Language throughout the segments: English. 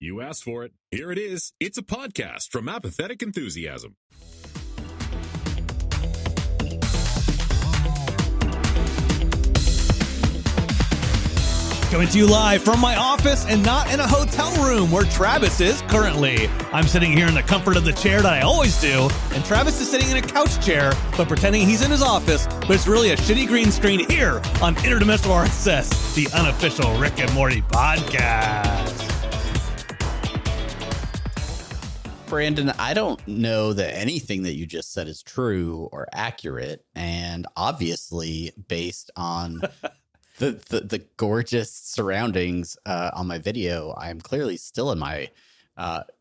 You asked for it. Here it is. It's a podcast from Apathetic Enthusiasm. Coming to you live from my office and not in a hotel room where Travis is currently. I'm sitting here in the comfort of the chair that I always do, and Travis is sitting in a couch chair, but pretending he's in his office, but it's really a shitty green screen here on Interdimensional IRSS, the unofficial Rick and Morty podcast. Brandon, I don't know that anything that you just said is true or accurate, and obviously based on the gorgeous surroundings on my video, I'm clearly still in my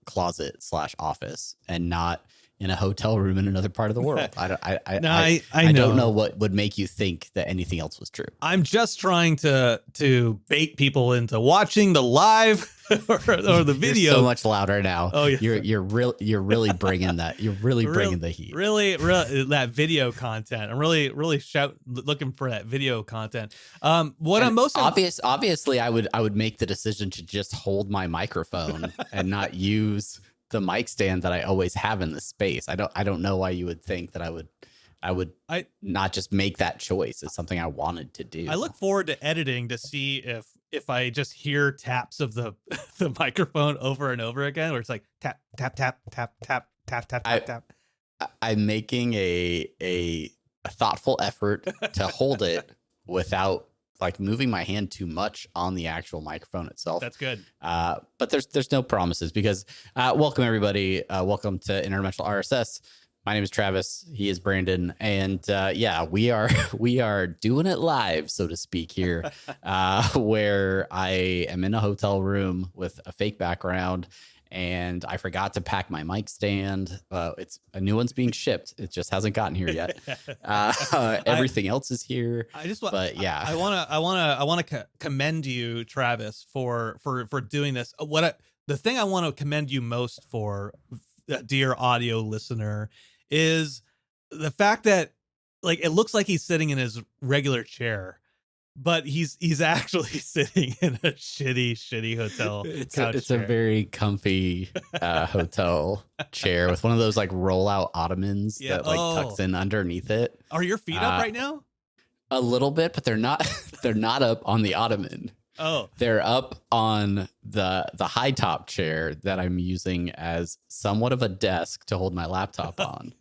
closet / office and not in a hotel room in another part of the world. I don't know what would make you think that anything else was true. I'm just trying to bait people into watching the live or the video. You're so much louder now. Oh yeah, you're really bringing that. You're really bringing the heat. Really, that video content. I'm really looking for that video content. Obviously, I would make the decision to just hold my microphone and not use the mic stand that I always have in the space. I don't know why you would think that I would not just make that choice. It's something I wanted to do. I look forward to editing to see if I just hear taps of the microphone over and over again, where it's like tap tap tap tap tap tap tap tap tap. I'm making a thoughtful effort to hold it without like moving my hand too much on the actual microphone itself. That's good. But there's no promises because welcome everybody. Welcome to Interdimensional IRSS. My name is Travis. He is Brandon. And we are doing it live, so to speak, here, where I am in a hotel room with a fake background. And I forgot to pack my mic stand. It's a new one's being shipped. It just hasn't gotten here yet. Everything else is here. I want to commend you, Travis, for doing this. The thing I want to commend you most for, dear audio listener, is the fact that like it looks like he's sitting in his regular chair, but he's actually sitting in a shitty hotel. It's a very comfy hotel chair with one of those like roll out ottomans that like tucks in underneath it. Are your feet up right now? A little bit, but they're not up on the ottoman. Oh, they're up on the high top chair that I'm using as somewhat of a desk to hold my laptop on,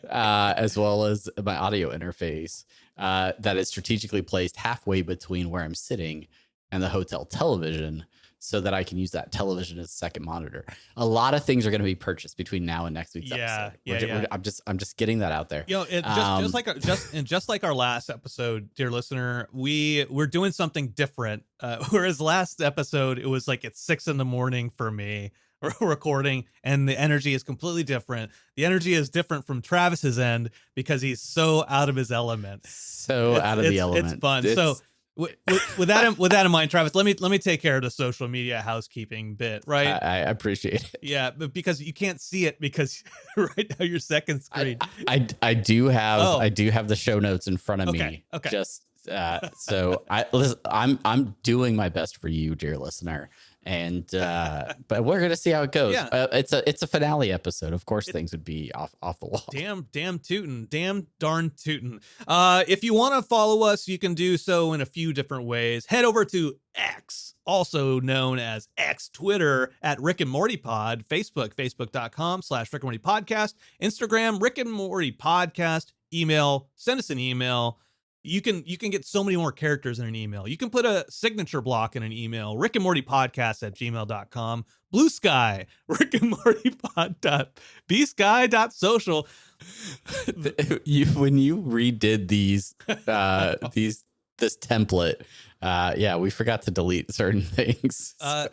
as well as my audio interface that is strategically placed halfway between where I'm sitting and the hotel television, so that I can use that television as a second monitor. A lot of things are going to be purchased between now and next week's episode. I'm just getting that out there. Just like our last episode, dear listener, we're doing something different. Whereas last episode, it was like at 6 a.m. for me recording, and the energy is completely different. The energy is different from Travis's end because he's so out of his element. It's fun. So with that in mind, Travis, let me take care of the social media housekeeping bit, right? I appreciate it. Yeah, but because you can't see it because right now your second screen. I do have the show notes in front of me. Okay. Just so I'm doing my best for you, dear listener. And but we're gonna see how it goes. Yeah. It's a finale episode. Of course, things would be off the wall. Damn darn tootin'. If you want to follow us, you can do so in a few different ways. Head over to X, also known as X Twitter, at Rick and Morty Pod. Facebook.com/Rick and Morty Podcast. Instagram, Rick and Morty Podcast. Email, send us an email. You can get so many more characters in an email. You can put a signature block in an email. Rick and Morty Podcast at gmail.com. Blue Sky, Rick and Morty Pod bsky.social. When you redid this template, we forgot to delete certain things. Have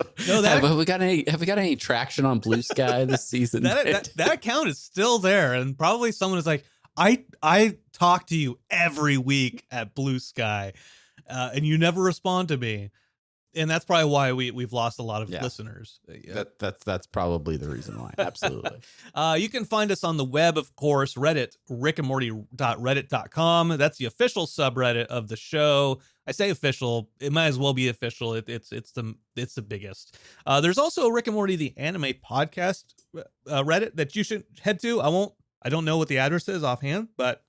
we got any traction on Blue Sky this season? that account is still there, and probably someone is like, I talk to you every week at Blue Sky, and you never respond to me. And that's probably why we've lost a lot of listeners. That's probably the reason why. Absolutely. You can find us on the web, of course, Reddit, rickandmorty.reddit.com. That's the official subreddit of the show. I say official, it might as well be official. It's the biggest. There's also Rick and Morty the anime podcast Reddit that you should head to. I don't know what the address is offhand, but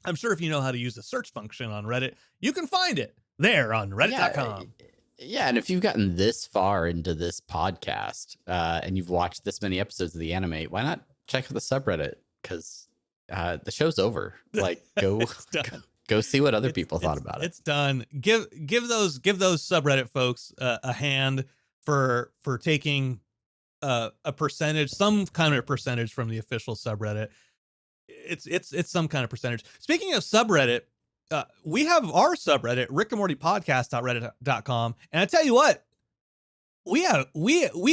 I'm sure if you know how to use the search function on Reddit, you can find it there on reddit.com. Yeah, and if you've gotten this far into this podcast and you've watched this many episodes of the anime, why not check out the subreddit? Because the show's over. Like, go see what other people thought about it. It's done. Give those subreddit folks a hand for taking a percentage, some kind of percentage from the official subreddit. It's some kind of percentage. Speaking of subreddit, we have our subreddit, rickandmortypodcast.reddit.com, and I tell you what, we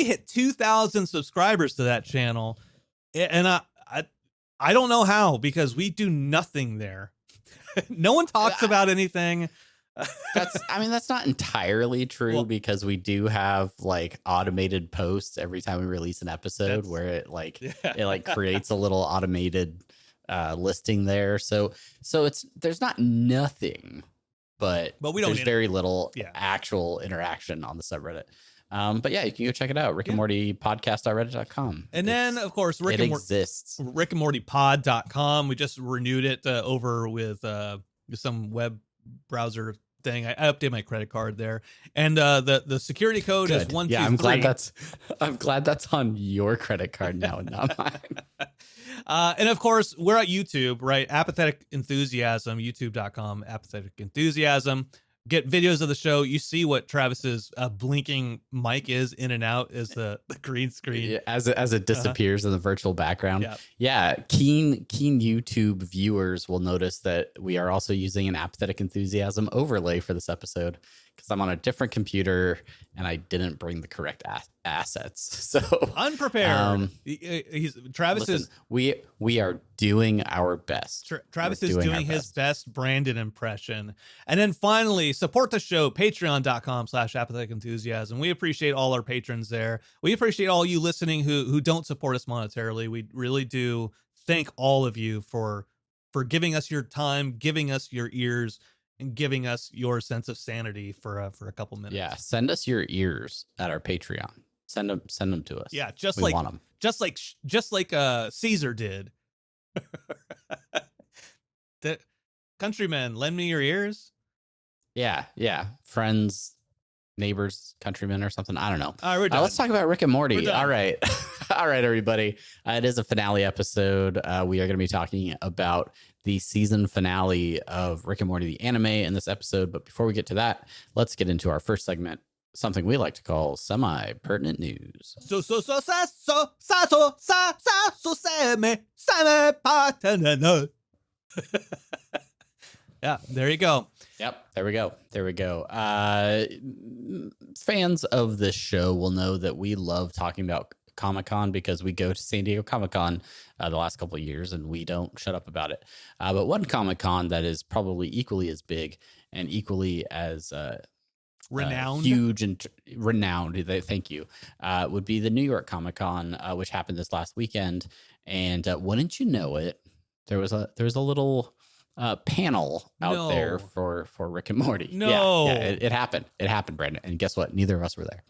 hit 2,000 subscribers to that channel, and I don't know how, because we do nothing there. No one talks about anything. That's not entirely true, because we do have like automated posts every time we release an episode where it creates a little automated listing there. So there's not nothing, but there's very little actual interaction on the subreddit. But yeah, you can go check it out. Rick and Morty podcast.reddit.com. And then, of course, exists. rickandmortypod.com. We just renewed it over with some web browser thing. I updated my credit card there, and the security code is 123. Yeah, I'm glad that's on your credit card now and not mine. And of course, we're at YouTube, right? Apathetic Enthusiasm, youtube.com, Apathetic Enthusiasm. Get videos of the show. You see what Travis's blinking mic is in and out as the green screen as it disappears in the virtual background. Yeah, keen YouTube viewers will notice that we are also using an Apathetic Enthusiasm overlay for this episode, because I'm on a different computer and I didn't bring the correct assets. So unprepared. We are doing our best. Travis is doing his best Brandon impression. And then finally, support the show, patreon.com/apathetic enthusiasm. We appreciate all our patrons there. We appreciate all you listening who don't support us monetarily. We really do thank all of you for giving us your time, giving us your ears, and giving us your sense of sanity for a couple minutes. Yeah, send us your ears at our Patreon. Send them to us. Yeah, we want them. just like Caesar did. The countrymen, lend me your ears. Yeah, friends, neighbors, countrymen, or something. I don't know. All right, we're done. Let's talk about Rick and Morty. All right, all right, everybody. It is a finale episode. We are going to be talking about the season finale of Rick and Morty the anime in this episode. But before we get to that, let's get into our first segment, something we like to call semi-pertinent news. Semi-pertinent. Yeah, there you go. Yep, there we go. Fans of this show will know that we love talking about Comic-Con, because we go to San Diego Comic-Con the last couple of years and we don't shut up about it. But one Comic-Con that is probably equally as big and equally as renowned, huge and renowned, thank you, would be the New York Comic-Con, which happened this last weekend. And wouldn't you know it, there was a little panel out there for Rick and Morty. Yeah, it happened. It happened, Brandon. And guess what? Neither of us were there.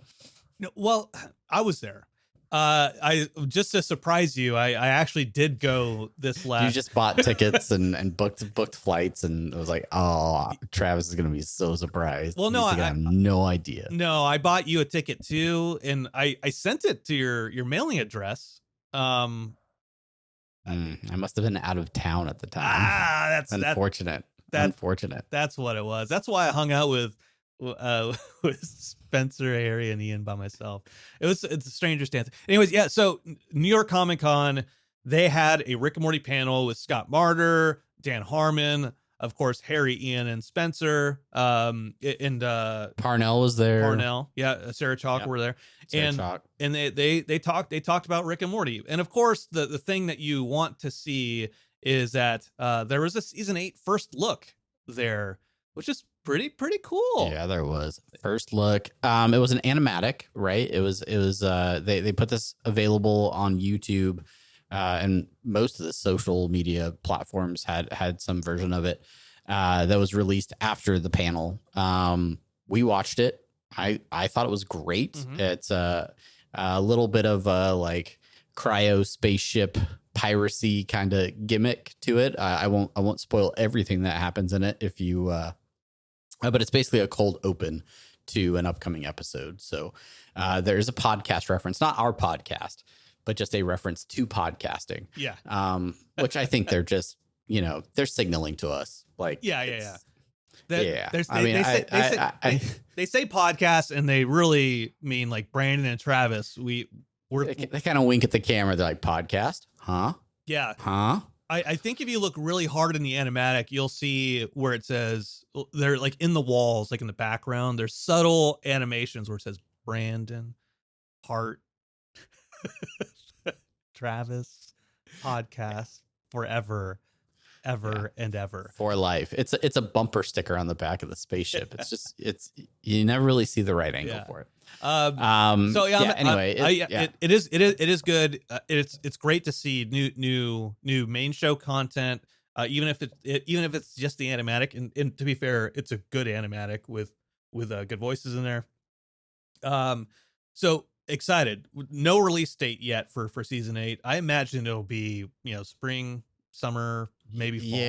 No, well, I was there. I just to surprise you, I actually did go this last. You just bought tickets and booked flights, and it was like, oh, Travis is gonna be so surprised. Well, no, I have no idea. No, I bought you a ticket too, and I sent it to your mailing address. I must have been out of town at the time. That's unfortunate. Unfortunate. That's what it was. That's why I hung out with Spencer, Harry, and Ian by myself. It's a stranger stance. Anyways, yeah. So New York Comic Con, they had a Rick and Morty panel with Scott Marder, Dan Harmon, of course, Harry, Ian, and Spencer. And Parnell was there. Parnell, yeah. Sarah Chalk were there. And they talked about Rick and Morty. And of course, the thing that you want to see is that there was a season 8 first look there, which is pretty cool. Yeah, there was first look. It was an animatic, right? It was they put this available on YouTube, and most of the social media platforms had some version of it. that was released after the panel. We watched it. I thought it was great. Mhm. It's a little bit of a like cryo spaceship piracy kind of gimmick to it. I won't spoil everything that happens in it if you but it's basically a cold open to an upcoming episode. So there is a podcast reference, not our podcast, but just a reference to podcasting. Yeah. Which I think they're just, they're signaling to us like, Yeah. Yeah. They say podcast and they really mean like Brandon and Travis. They kind of wink at the camera. They're like, podcast? Huh? Yeah. Huh? I think if you look really hard in the animatic, you'll see where it says they're like in the walls, like in the background. There's subtle animations where it says Brandon, Hart, Travis, podcast, forever, ever and ever. For life. It's a bumper sticker on the back of the spaceship. It's just you never really see the right angle for it. Anyway, it is good. It's great to see new main show content. Even if it's just the animatic, and to be fair, it's a good animatic with good voices in there. So excited. No release date yet for season 8. I imagine it'll be spring, summer, maybe fall.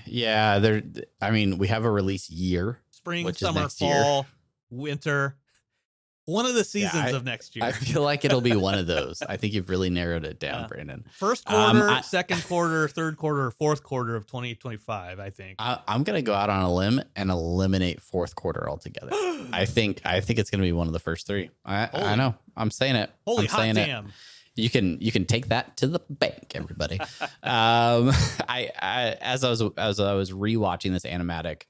Yeah. We have a release year. Spring, summer, fall, winter. One of the seasons of next year. I feel like it'll be one of those. I think you've really narrowed it down, Brandon. First quarter, second quarter, third quarter, fourth quarter of 2025, I think. I'm going to go out on a limb and eliminate fourth quarter altogether. I think it's going to be one of the first 3. I know. I'm saying it. Holy I'm saying hot damn. It. You can take that to the bank, everybody. As I was rewatching this animatic,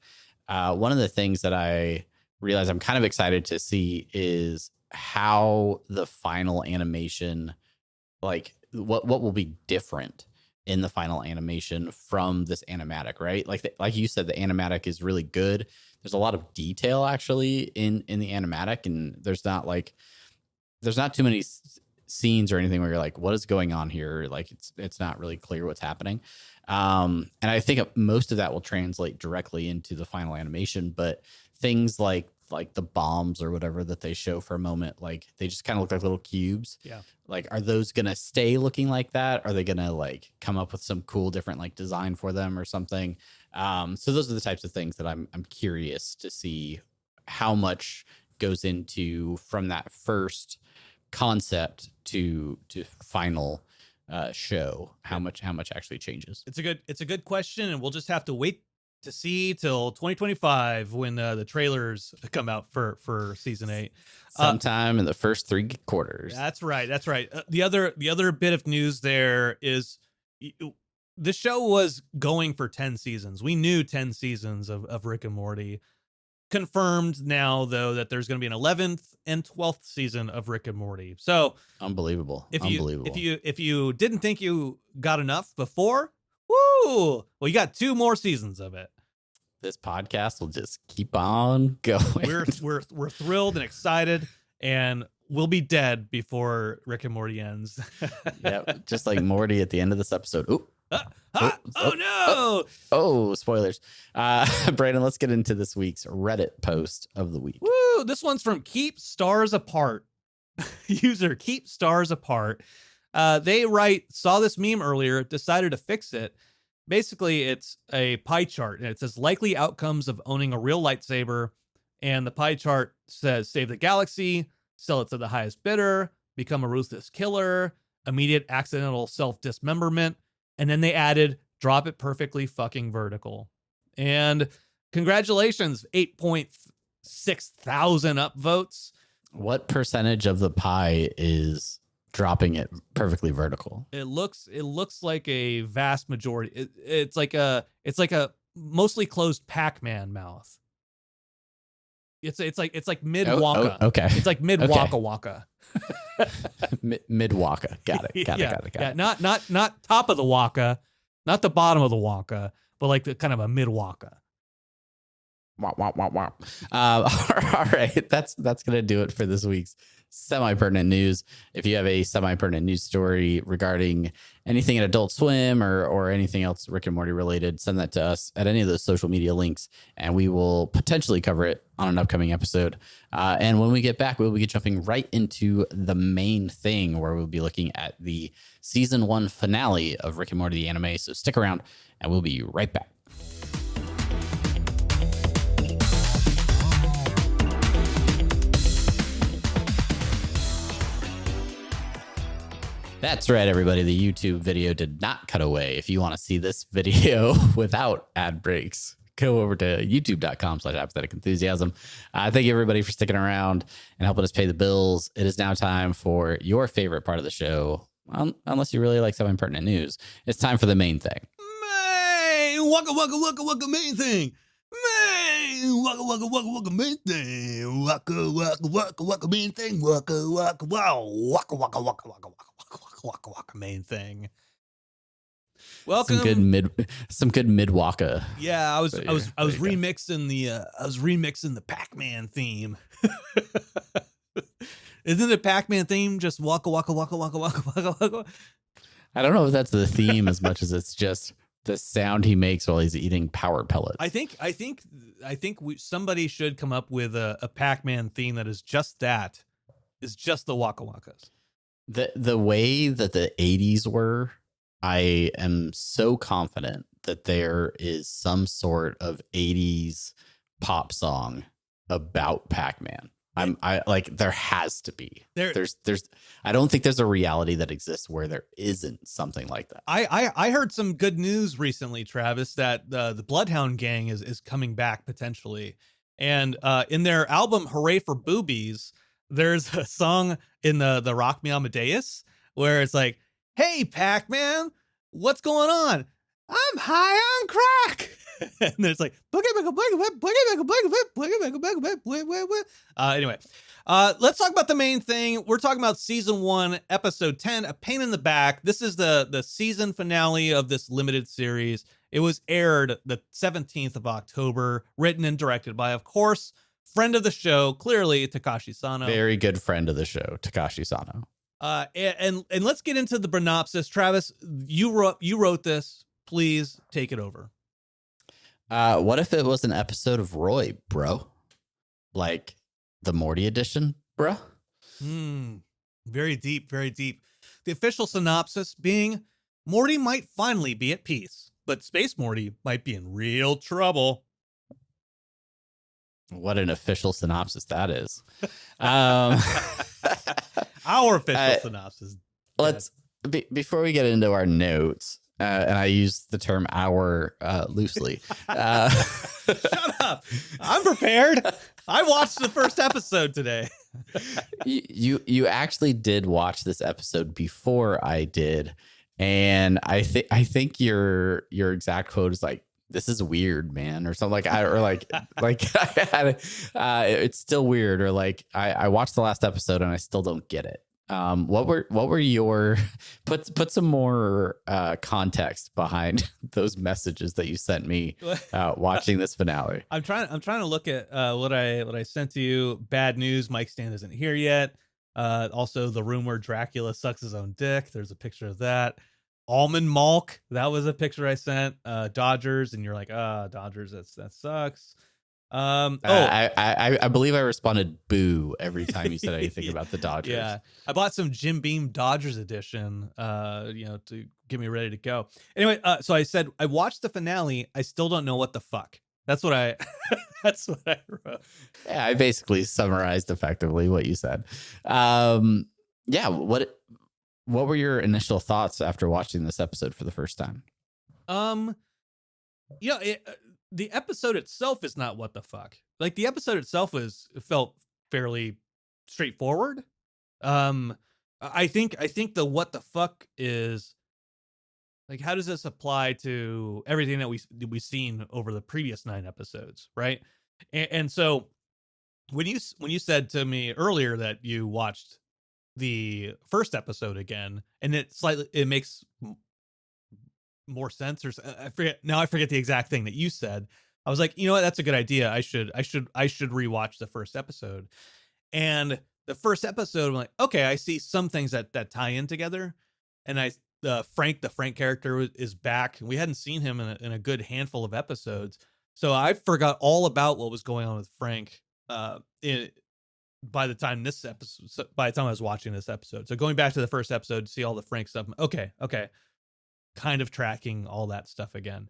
one of the things that I realize I'm kind of excited to see is how the final animation, like what will be different in the final animation from this animatic, right? Like you said, the animatic is really good. There's a lot of detail actually in the animatic, and there's not too many scenes or anything where you're like, what is going on here? Like it's not really clear what's happening. And I think most of that will translate directly into the final animation, but things like the bombs or whatever that they show for a moment, like they just kind of look like little cubes. Yeah. Like, are those going to stay looking like that? Are they going to like come up with some cool different like design for them or something? So those are the types of things that I'm curious to see how much goes into from that first concept to final show, how much actually changes. It's a good question, and we'll just have to wait to see till 2025 when the trailers come out for season 8 sometime in the first 3 quarters. That's right. The other bit of news there is the show was going for 10 seasons. We knew 10 seasons of Rick and Morty. Confirmed now, though, that there's going to be an 11th and 12th season of Rick and Morty. So unbelievable. If you didn't think you got enough before, woo! Well, you got 2 more seasons of it. This podcast will just keep on going. We're thrilled and excited, and we'll be dead before Rick and Morty ends. Yep, just like Morty at the end of this episode. Ooh. No! Spoilers. Brandon, let's get into this week's Reddit post of the week. Woo! This one's from Keep Stars Apart. User Keep Stars Apart. They write, saw this meme earlier, decided to fix it. Basically, it's a pie chart, and it says likely outcomes of owning a real lightsaber. And the pie chart says save the galaxy, sell it to the highest bidder, become a ruthless killer, immediate accidental self-dismemberment. And then they added, drop it perfectly fucking vertical. And congratulations, 8.6 thousand upvotes. What percentage of the pie is dropping it perfectly vertical? It looks like a vast majority. It's like a mostly closed Pac-Man mouth. It's like mid Waka. Oh, okay. It's like mid Waka Waka. Mid Waka. Got it. Got it. Yeah. Not top of the Waka, not the bottom of the Waka, but like the kind of a mid Waka. Wow. All right. That's gonna do it for this week's semi-pertinent news. If you have a semi-pertinent news story regarding anything at Adult Swim or anything else Rick and Morty related, send that to us at any of those social media links, and we will potentially cover it on an upcoming episode. And when we get back, we'll be jumping right into the main thing, where we'll be looking at the season 1 finale of Rick and Morty the anime. So stick around, and we'll be right back. That's right, everybody. The YouTube video did not cut away. If you want to see this video without ad breaks, go over to youtube.com/apathetic enthusiasm. Thank you, everybody, for sticking around and helping us pay the bills. It is now time for your favorite part of the show, unless you really like some impertinent news. It's time for the main thing. Man, waka waka waka waka main thing. Man, waka waka waka waka main thing. Waka waka waka waka main thing. Waka waka wow. Waka waka waka waka waka waka waka main thing. Welcome. Some good mid waka. Yeah, I was remixing the Pac-Man theme. Isn't the Pac-Man theme just waka waka waka waka waka waka waka? I don't know if that's the theme as much as it's just the sound he makes while he's eating power pellets. I think somebody should come up with a Pac-Man theme that is just that. Is just the waka wakas. The way that the 80s were, I am so confident that there is some sort of 80s pop song about Pac-Man. I like, there has to be. There's I don't think there's a reality that exists where there isn't something like that. I heard some good news recently, Travis, that the Bloodhound Gang is coming back potentially. And in their album Hooray for Boobies, there's a song in the Rock Me Amadeus where it's like, "Hey, Pac-Man, what's going on? I'm high on crack." And then it's like, anyway, let's talk about the main thing. We're talking about season 1, episode 10, A Pain in the Back. This is the season finale of this limited series. It was aired the 17th of October, written and directed by, of course, friend of the show, clearly, Takashi Sano. Very good friend of the show, Takashi Sano. And let's get into the synopsis. Travis, you wrote this. Please take it over. What if it was an episode of Roy, bro? Like the Morty edition, bro? Very deep, very deep. The official synopsis being, Morty might finally be at peace, but Space Morty might be in real trouble. What an official synopsis that is. Our official synopsis. Let's before we get into our notes, and I use the term "our" loosely. Shut up! I'm prepared. I watched the first episode today. You actually did watch this episode before I did, and I think your exact quote is like, "This is weird, man," or something it's still weird, or like I watched the last episode and I still don't get it. What were your put some more context behind those messages that you sent me watching this finale? I'm trying to look at what I sent to you. Bad news: Mike Stan isn't here yet. Also, the room where Dracula sucks his own dick. There's a picture of that. Almond Malk, that was a picture I sent. Dodgers, and you're like, Dodgers, that sucks. I believe I responded boo every time you said anything about the Dodgers. Yeah, I bought some Jim Beam Dodgers edition, to get me ready to go. Anyway, so I said I watched the finale. I still don't know what the fuck. That's what I wrote. Yeah, I basically summarized effectively what you said. Yeah, what were your initial thoughts after watching this episode for the first time? The episode itself is not what the fuck. Like, the episode itself felt fairly straightforward. I think the what the fuck is like, how does this apply to everything that we've seen over the previous 9 episodes, right? And so when you said to me earlier that you watched the first episode again, and it makes more sense, or I forget the exact thing that you said. I was like, you know what, that's a good idea. I should rewatch the first episode. And the first episode, I'm like, okay, I see some things that tie in together, and Frank, the Frank character is back. We hadn't seen him in a good handful of episodes, so I forgot all about what was going on with Frank. By the time I was watching this episode, so going back to the first episode to see all the Frank stuff, okay, kind of tracking all that stuff again.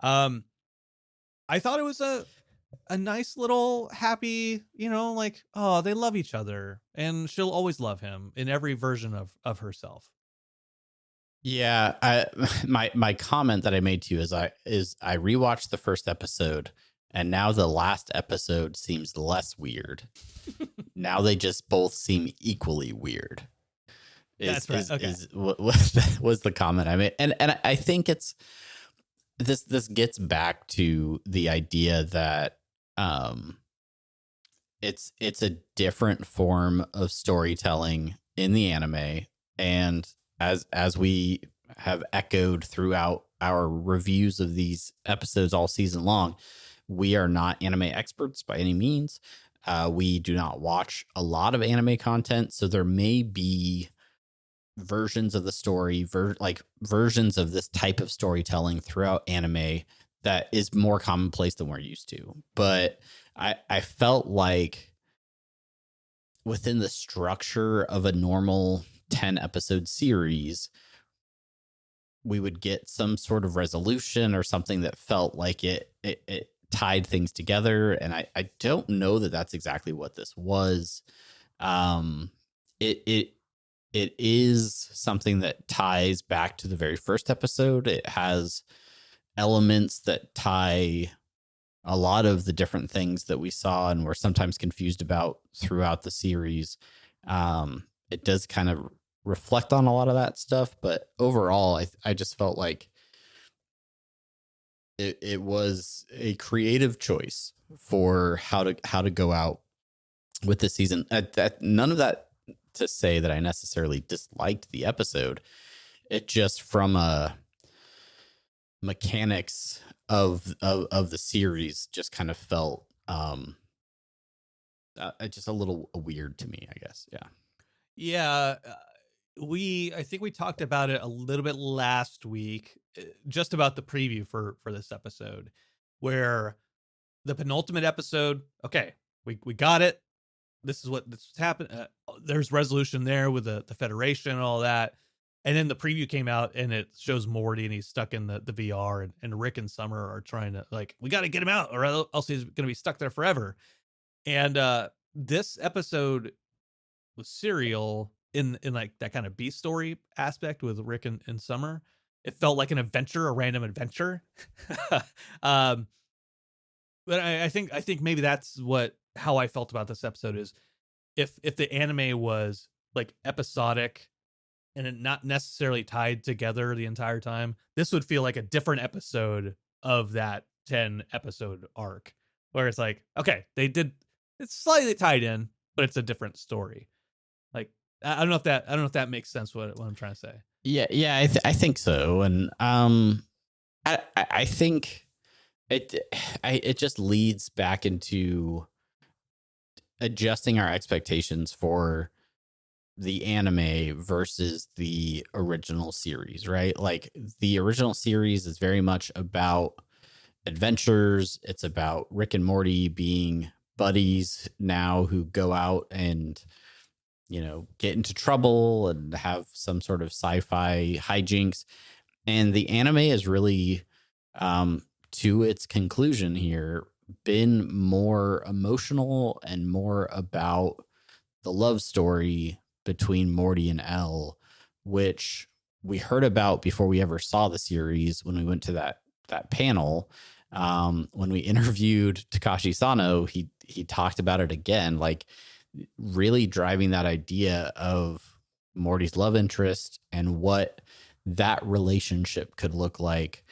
I thought it was a nice little happy, like, oh, they love each other and she'll always love him in every version of herself. Yeah, my comment that I made to you is I rewatched the first episode, and now the last episode seems less weird. Now they just both seem equally weird. That's right. Okay. Was the comment I made, and I think it's this gets back to the idea that it's a different form of storytelling in the anime, and as we have echoed throughout our reviews of these episodes all season long, we are not anime experts by any means. We do not watch a lot of anime content, so there may be versions of the story, versions of this type of storytelling throughout anime that is more commonplace than we're used to. But I felt like within the structure of a normal 10-episode series, we would get some sort of resolution or something that felt like it tied things together. And I don't know that that's exactly what this was. It is something that ties back to the very first episode. It has elements that tie a lot of the different things that we saw and were sometimes confused about throughout the series. It does kind of reflect on a lot of that stuff, but overall, I just felt like it was a creative choice for how to go out with this season. None of that to say that I necessarily disliked the episode. It just, from a mechanics of the series, just kind of felt just a little weird to me, I guess. Yeah. I think we talked about it a little bit last week, just about the preview for this episode, where the penultimate episode, okay, we got it. This is what's happened. There's resolution there with the Federation and all that. And then the preview came out and it shows Morty and he's stuck in the VR, and Rick and Summer are trying to, like, we got to get him out or else he's going to be stuck there forever. And this episode was serial in like that kind of B story aspect with Rick and Summer. It felt like an adventure, a random adventure. But I think maybe that's how I felt about this episode is if the anime was like episodic and it not necessarily tied together the entire time, this would feel like a different episode of that 10 episode arc, where it's like, okay, it's slightly tied in, but it's a different story. Like, I don't know if that makes sense what I'm trying to say. Yeah, I think so. And I think it just leads back into adjusting our expectations for the anime versus the original series, right? Like, the original series is very much about adventures. It's about Rick and Morty being buddies now who go out and, get into trouble and have some sort of sci-fi hijinks. And the anime is really, to its conclusion here, been more emotional and more about the love story between Morty and Elle, which we heard about before we ever saw the series when we went to that panel. When we interviewed Takashi Sano, he talked about it again, like really driving that idea of Morty's love interest and what that relationship could look like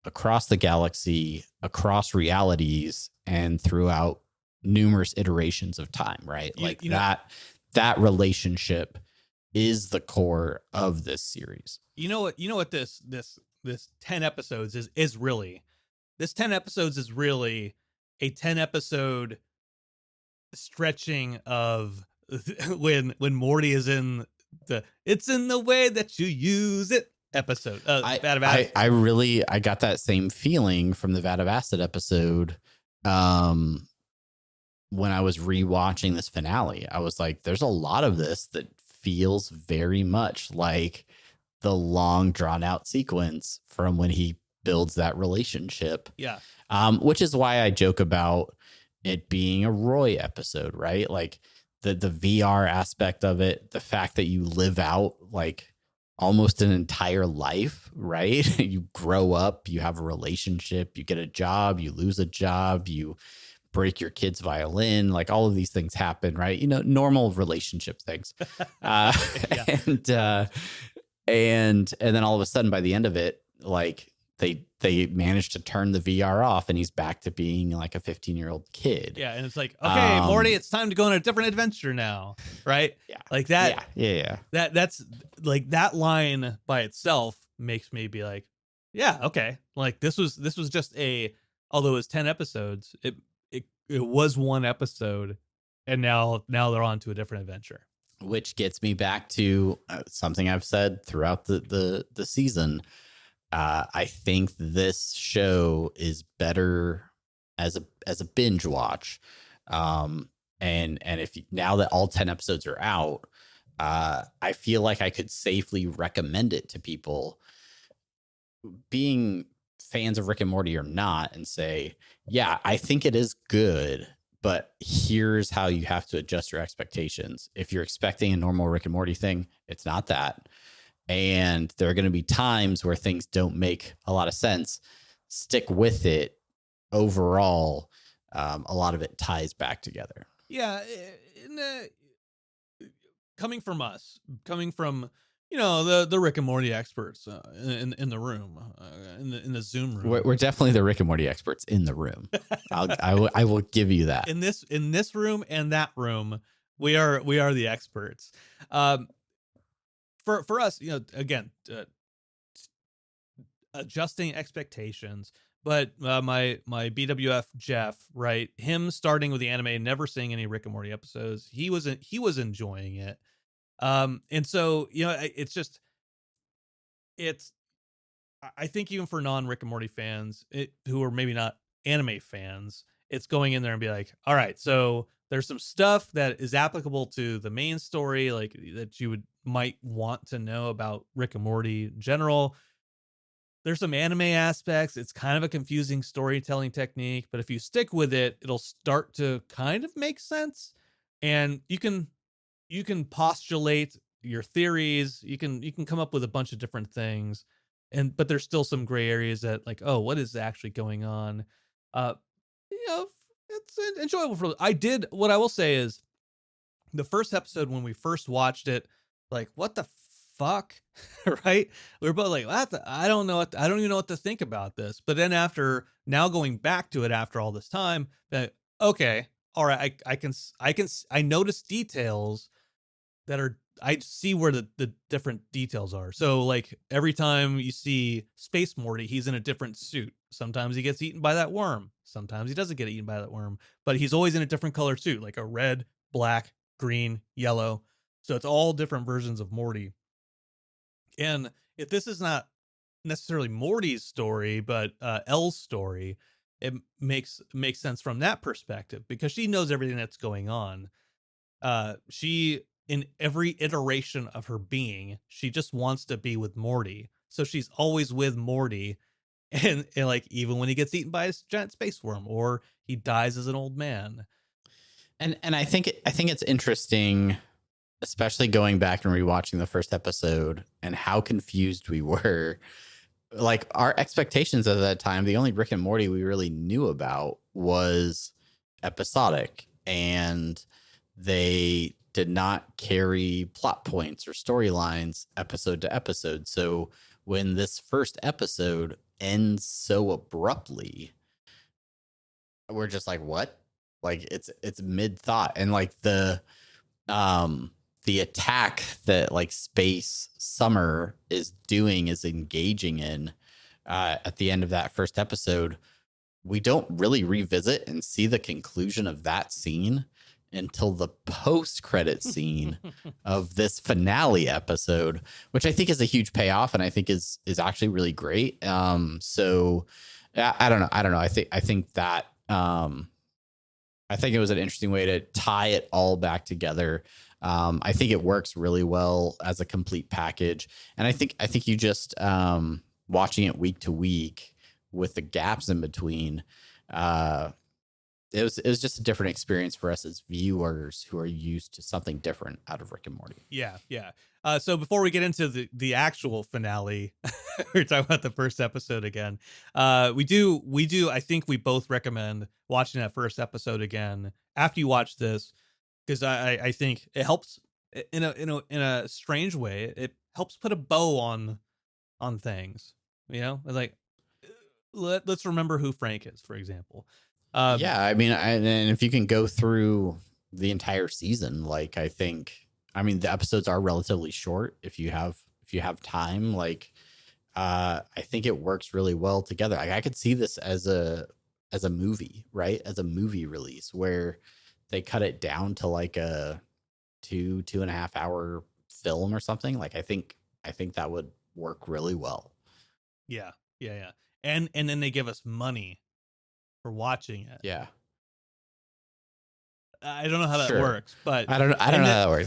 across the galaxy, across realities, and throughout numerous iterations of time, right? That relationship is the core of this series. You know what this 10 episodes is really? This 10 episodes is really a 10 episode stretching of when Morty is in the "It's in the way that you use it" episode. Vat of Acid. I got that same feeling from the Vat of Acid episode. When I was rewatching this finale, I was like, there's a lot of this that feels very much like the long drawn out sequence from when he builds that relationship. Yeah. Which is why I joke about it being a Roy episode, right? Like the VR aspect of it, the fact that you live out like almost an entire life, right? You grow up, you have a relationship, you get a job, you lose a job, you break your kid's violin, like all of these things happen, right? You know, normal relationship things. And then all of a sudden by the end of it, like they managed to turn the VR off and he's back to being like a 15-year-old kid. Yeah. And it's like, okay, Morty, it's time to go on a different adventure now. Right. Yeah. Like that. Yeah. That's like that line by itself makes me be like, yeah, okay. Like this was just although it was 10 episodes, it was one episode, and now they're on to a different adventure. Which gets me back to something I've said throughout the season. I think this show is better as a binge watch. And if now that all 10 episodes are out, I feel like I could safely recommend it to people, being fans of Rick and Morty or not, and say, yeah, I think it is good, but here's how you have to adjust your expectations. If you're expecting a normal Rick and Morty thing, it's not that. And there are going to be times where things don't make a lot of sense. Stick with it. Overall, a lot of it ties back together. Yeah. Coming from the Rick and Morty experts in the room, in the Zoom room. We're definitely the Rick and Morty experts in the room. I will give you that. In this room and that room, we are the experts. For us, again, adjusting expectations. But my BWF Jeff, right? Him starting with the anime, never seeing any Rick and Morty episodes. He was enjoying it. And so, I think even for non-Rick and Morty fans who are maybe not anime fans, it's going in there and be like, all right, so there's some stuff that is applicable to the main story, like that you might want to know about Rick and Morty in general. There's some anime aspects. It's kind of a confusing storytelling technique, but if you stick with it, it'll start to kind of make sense. And you can postulate your theories. You can come up with a bunch of different things, but there's still some gray areas that, like, oh, what is actually going on? It's enjoyable what I will say is the first episode when we first watched it, like, what the fuck, right? We were both like, I don't even know what to think about this. But then now going back to it after all this time, that okay, all right, I notice details that I see where the different details are. So like every time you see Space Morty, he's in a different suit. Sometimes he gets eaten by that worm. Sometimes he doesn't get eaten by that worm, but he's always in a different color suit, like a red, black, green, yellow. So it's all different versions of Morty. And if this is not necessarily Morty's story, but Elle's story, it makes sense from that perspective because she knows everything that's going on. She, in every iteration of her being, she just wants to be with Morty. So she's always with Morty. And like, even when he gets eaten by a giant space worm or he dies as an old man. And I think it's interesting, especially going back and rewatching the first episode and how confused we were. Like our expectations at that time, the only Rick and Morty we really knew about was episodic, and they did not carry plot points or storylines episode to episode. So when this first episode ends so abruptly, we're just like, what? Like it's mid thought. And like the attack that like Space Summer is engaging in at the end of that first episode, we don't really revisit and see the conclusion of that scene until the post-credit scene of this finale episode, which I think is a huge payoff, and I think is actually really great. So I don't know. I think that I think it was an interesting way to tie it all back together. I think it works really well as a complete package, and I think you just watching it week to week with the gaps in between. It was just a different experience for us as viewers who are used to something different out of Rick and Morty. Yeah. So before we get into the actual finale, we're talking about the first episode again. We do. I think we both recommend watching that first episode again after you watch this, because I think it helps in a strange way. It helps put a bow on things. Like let's remember who Frank is, for example. Yeah, I mean, and if you can go through the entire season, like I mean, the episodes are relatively short. If you have time, like I think it works really well together. Like I could see this as a movie, right? As a movie release where they cut it down to like a 2.5 hour film or something. Like I think that would work really well. Yeah. And then they give us money for watching it. Yeah. I don't know how that works, but I don't know how that works.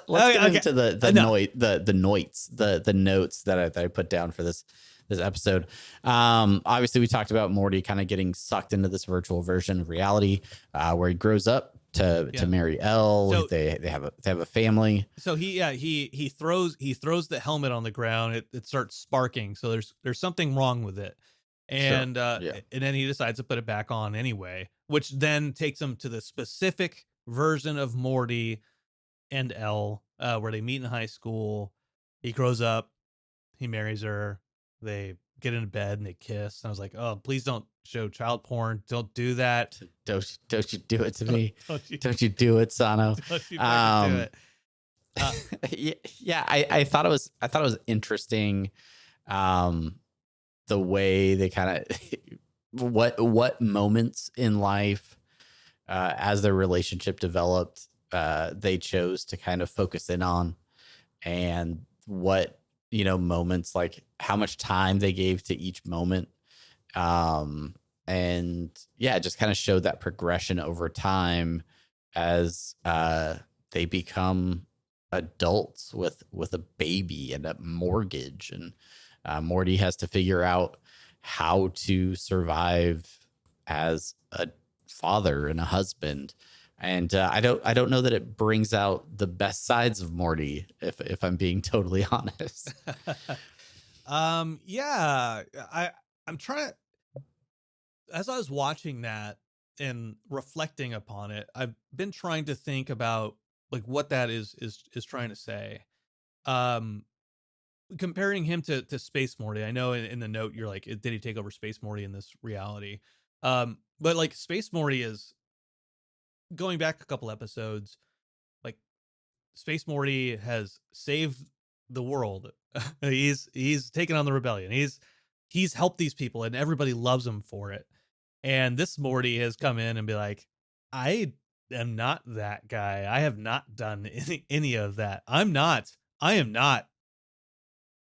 Let's get into the notes that I put down for this episode. Obviously we talked about Morty kind of getting sucked into this virtual version of reality, where he grows up to marry Elle. So, they have a family. So he throws the helmet on the ground. It starts sparking. So there's something wrong with it. And and then he decides to put it back on anyway, which then takes him to the specific version of Morty and Elle, where they meet in high school. He grows up, he marries her, they get into bed and they kiss. And I was like, oh, please don't show child porn. Don't do that. Don't you do it to me. Don't you do it, Sano. Don't you fucking do it. I thought it was interesting. The way they kind of what moments in life as their relationship developed, they chose to kind of focus in on, and what moments, like how much time they gave to each moment, and just kind of showed that progression over time as they become adults with a baby and a mortgage, and Morty has to figure out how to survive as a father and a husband. And I don't know that it brings out the best sides of Morty, if I'm being totally honest. I'm trying to, as I was watching that and reflecting upon it, I've been trying to think about like what that is trying to say. Comparing him to Space Morty. I know in the note you're like, did he take over Space Morty in this reality? But like Space Morty is, going back a couple episodes, like Space Morty has saved the world. he's taken on the rebellion. He's helped these people and everybody loves him for it. And this Morty has come in and be like, I am not that guy. I have not done any of that. I am not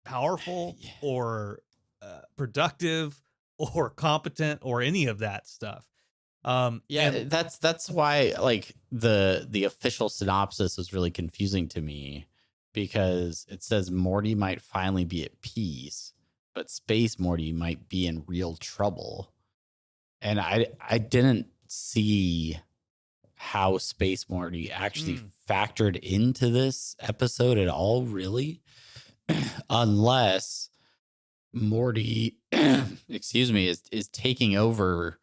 powerful or productive or competent or any of that stuff. That's why like the official synopsis was really confusing to me, because it says Morty might finally be at peace, but Space Morty might be in real trouble. And I didn't see how Space Morty actually factored into this episode at all, really. Unless Morty, excuse me, is taking over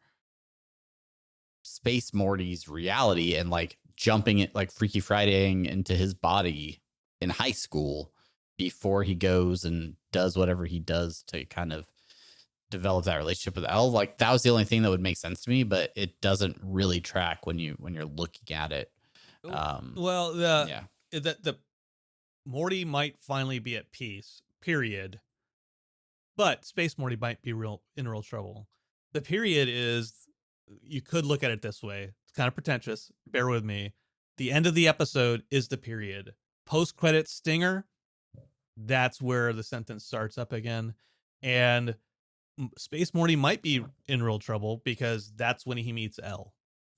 Space Morty's reality and like jumping it, like Freaky Fridaying into his body in high school before he goes and does whatever he does to kind of develop that relationship with Elle. Like that was the only thing that would make sense to me, but it doesn't really track when you're looking at it. The Morty might finally be at peace, period. But Space Morty might be in real trouble. The period is, you could look at it this way, kind of pretentious. Bear with me. The end of the episode is the period. Post-credit stinger, that's where the sentence starts up again. And Space Morty might be in real trouble because that's when he meets Elle.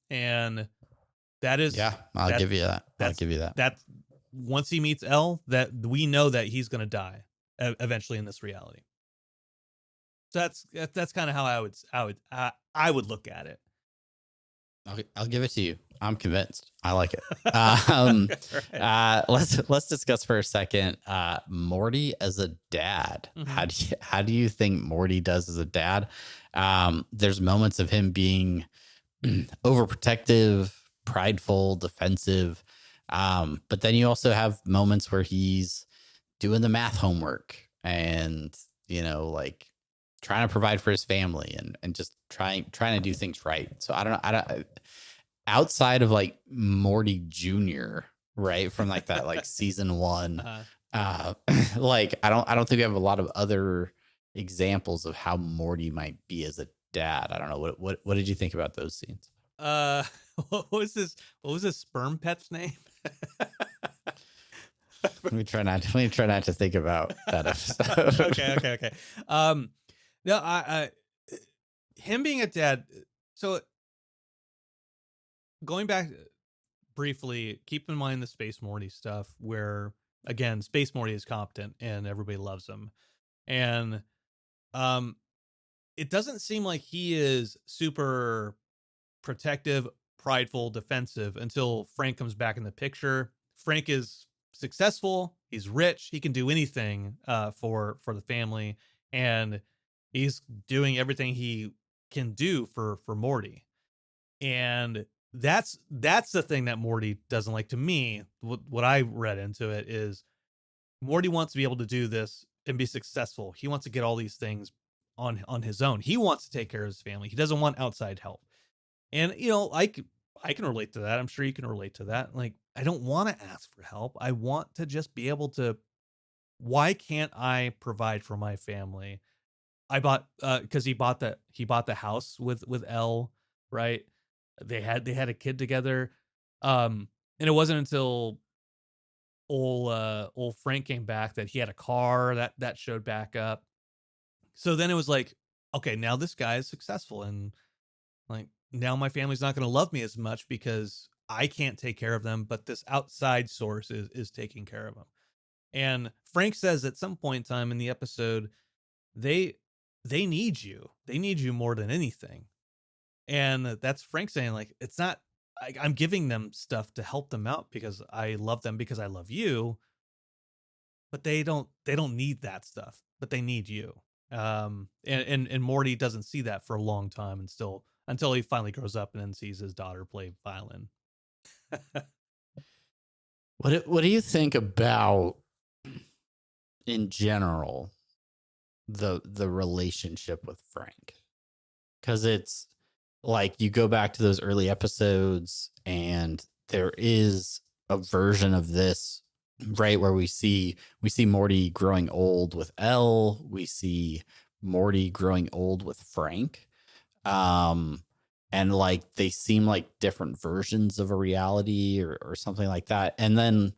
And that is... Yeah, I'll give you that. I'll give you that. That once he meets Elle, that we know that he's going to die eventually in this reality. So that's kind of how I would look at it. I'll give it to you. I'm convinced. I like it. Let's discuss for a second Morty as a dad. Mm-hmm. How do you think Morty does as a dad? There's moments of him being overprotective, prideful, defensive, but then you also have moments where he's doing the math homework and like trying to provide for his family and just trying to do things right. So I don't outside of like Morty Jr., right, from like that like season 1, like I don't think we have a lot of other examples of how Morty might be as a dad. I don't know. What did you think about those scenes? What was this sperm pet's name? Let me try not to think about that episode. Okay. No, I him being a dad. So going back briefly, keep in mind the Space Morty stuff, where again, Space Morty is competent and everybody loves him, and it doesn't seem like he is super protective, prideful, defensive until Frank comes back in the picture. Frank is successful, he's rich, he can do anything for the family, and he's doing everything he can do for Morty. And that's the thing that Morty doesn't like. To me, what I read into it is Morty wants to be able to do this and be successful. He wants to get all these things on his own. He wants to take care of his family. He doesn't want outside help. And I can relate to that. I'm sure you can relate to that. Like, I don't want to ask for help. I want to just be able to. Why can't I provide for my family? I bought because he bought the house with Elle, right? They had a kid together, and it wasn't until old Frank came back that he had a car that showed back up. So then it was like, okay, now this guy is successful, and like now my family's not going to love me as much because I can't take care of them, but this outside source is taking care of them. And Frank says at some point in time in the episode, they need you. They need you more than anything. And that's Frank saying, like, it's not, I'm giving them stuff to help them out because I love them, because I love you, but they don't need that stuff, but they need you. And Morty doesn't see that for a long time, and still until he finally grows up and then sees his daughter play violin. What do you think about, in general, the relationship with Frank? Because it's like you go back to those early episodes and there is a version of this, right, where we see Morty growing old with Elle, we see Morty growing old with Frank, and like they seem like different versions of a reality or something like that. And then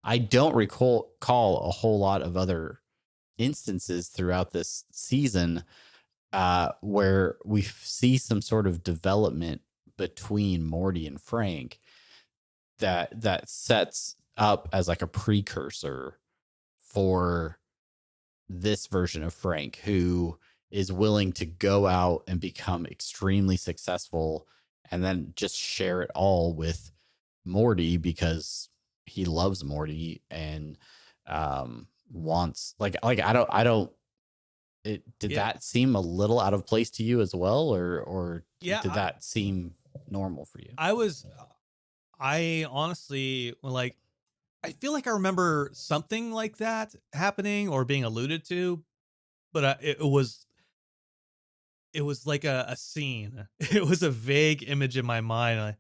I don't recall a whole lot of other instances throughout this season where we see some sort of development between Morty and Frank that sets up as like a precursor for this version of Frank, who is willing to go out and become extremely successful and then just share it all with Morty because he loves Morty and wants did that seem a little out of place to you as well, or did that seem normal for you? I honestly, like, I feel like I remember something like that happening or being alluded to, but it was like a scene. It was a vague image in my mind.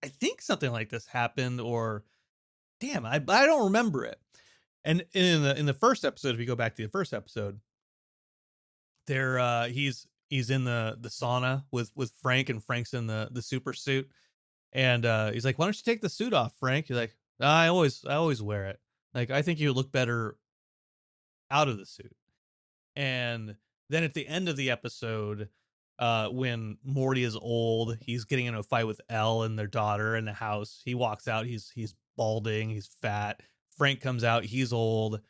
I think something like this happened, or damn, I don't remember it. And in the first episode, if you go back to the first episode, there he's he's in the sauna with Frank, and Frank's in the super suit, and he's like, "Why don't you take the suit off, Frank?" He's like, I always wear it. Like, I think you look better out of the suit." And then at the end of the episode, when Morty is old, he's getting in a fight with Elle and their daughter in the house. He walks out. He's balding. He's fat. Frank comes out. He's old,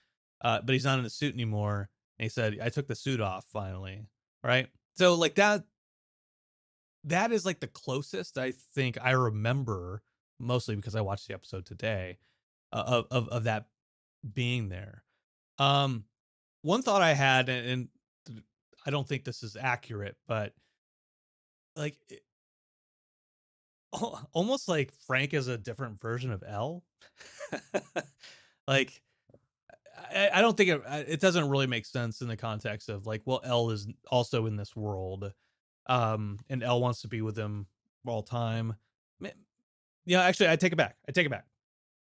but he's not in the suit anymore. And he said, "I took the suit off finally." Right. So like that is like the closest I think I remember, mostly because I watched the episode today, of that being there. One thought I had, and I don't think this is accurate, but like almost like Frank is a different version of Elle. Like, I don't think it doesn't really make sense in the context of like, well, Elle is also in this world, and Elle wants to be with him all time. Yeah, actually, I take it back.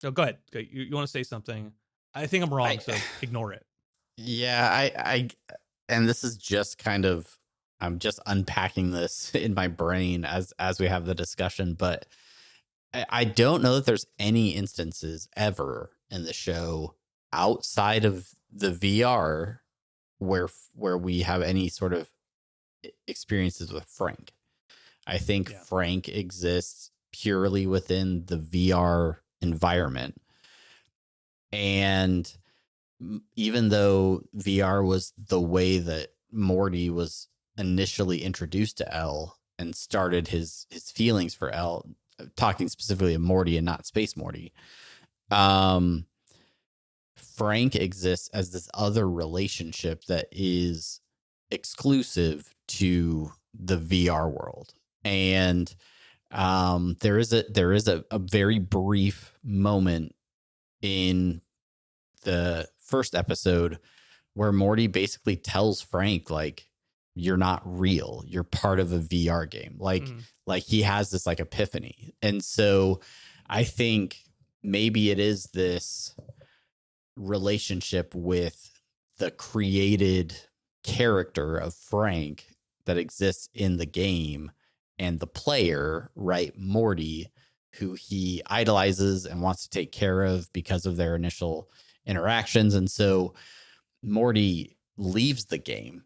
So go ahead. You want to say something? I think I'm wrong, so ignore it. Yeah, I and this is just kind of, I'm just unpacking this in my brain as we have the discussion, but I don't know that there's any instances ever in the show outside of the VR where we have any sort of experiences with Frank. I think Frank exists purely within the VR environment. And even though VR was the way that Morty was initially introduced to Elle and started his feelings for Elle, talking specifically of Morty and not Space Morty, Frank exists as this other relationship that is exclusive to the VR world. And there is a very brief moment in the first episode where Morty basically tells Frank, like, you're not real. You're part of a VR game. Like he has this like epiphany. And so I think maybe it is this relationship with the created character of Frank that exists in the game and the player, right, Morty, who he idolizes and wants to take care of because of their initial interactions. And so Morty leaves the game,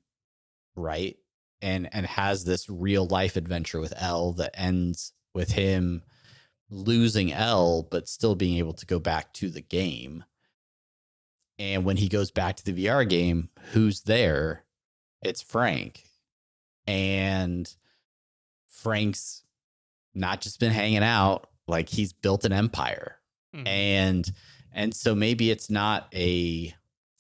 right, and has this real life adventure with Elle that ends with him losing Elle but still being able to go back to the game. And when he goes back to the VR game, who's there? It's Frank. And Frank's not just been hanging out, like he's built an empire. And so maybe it's not a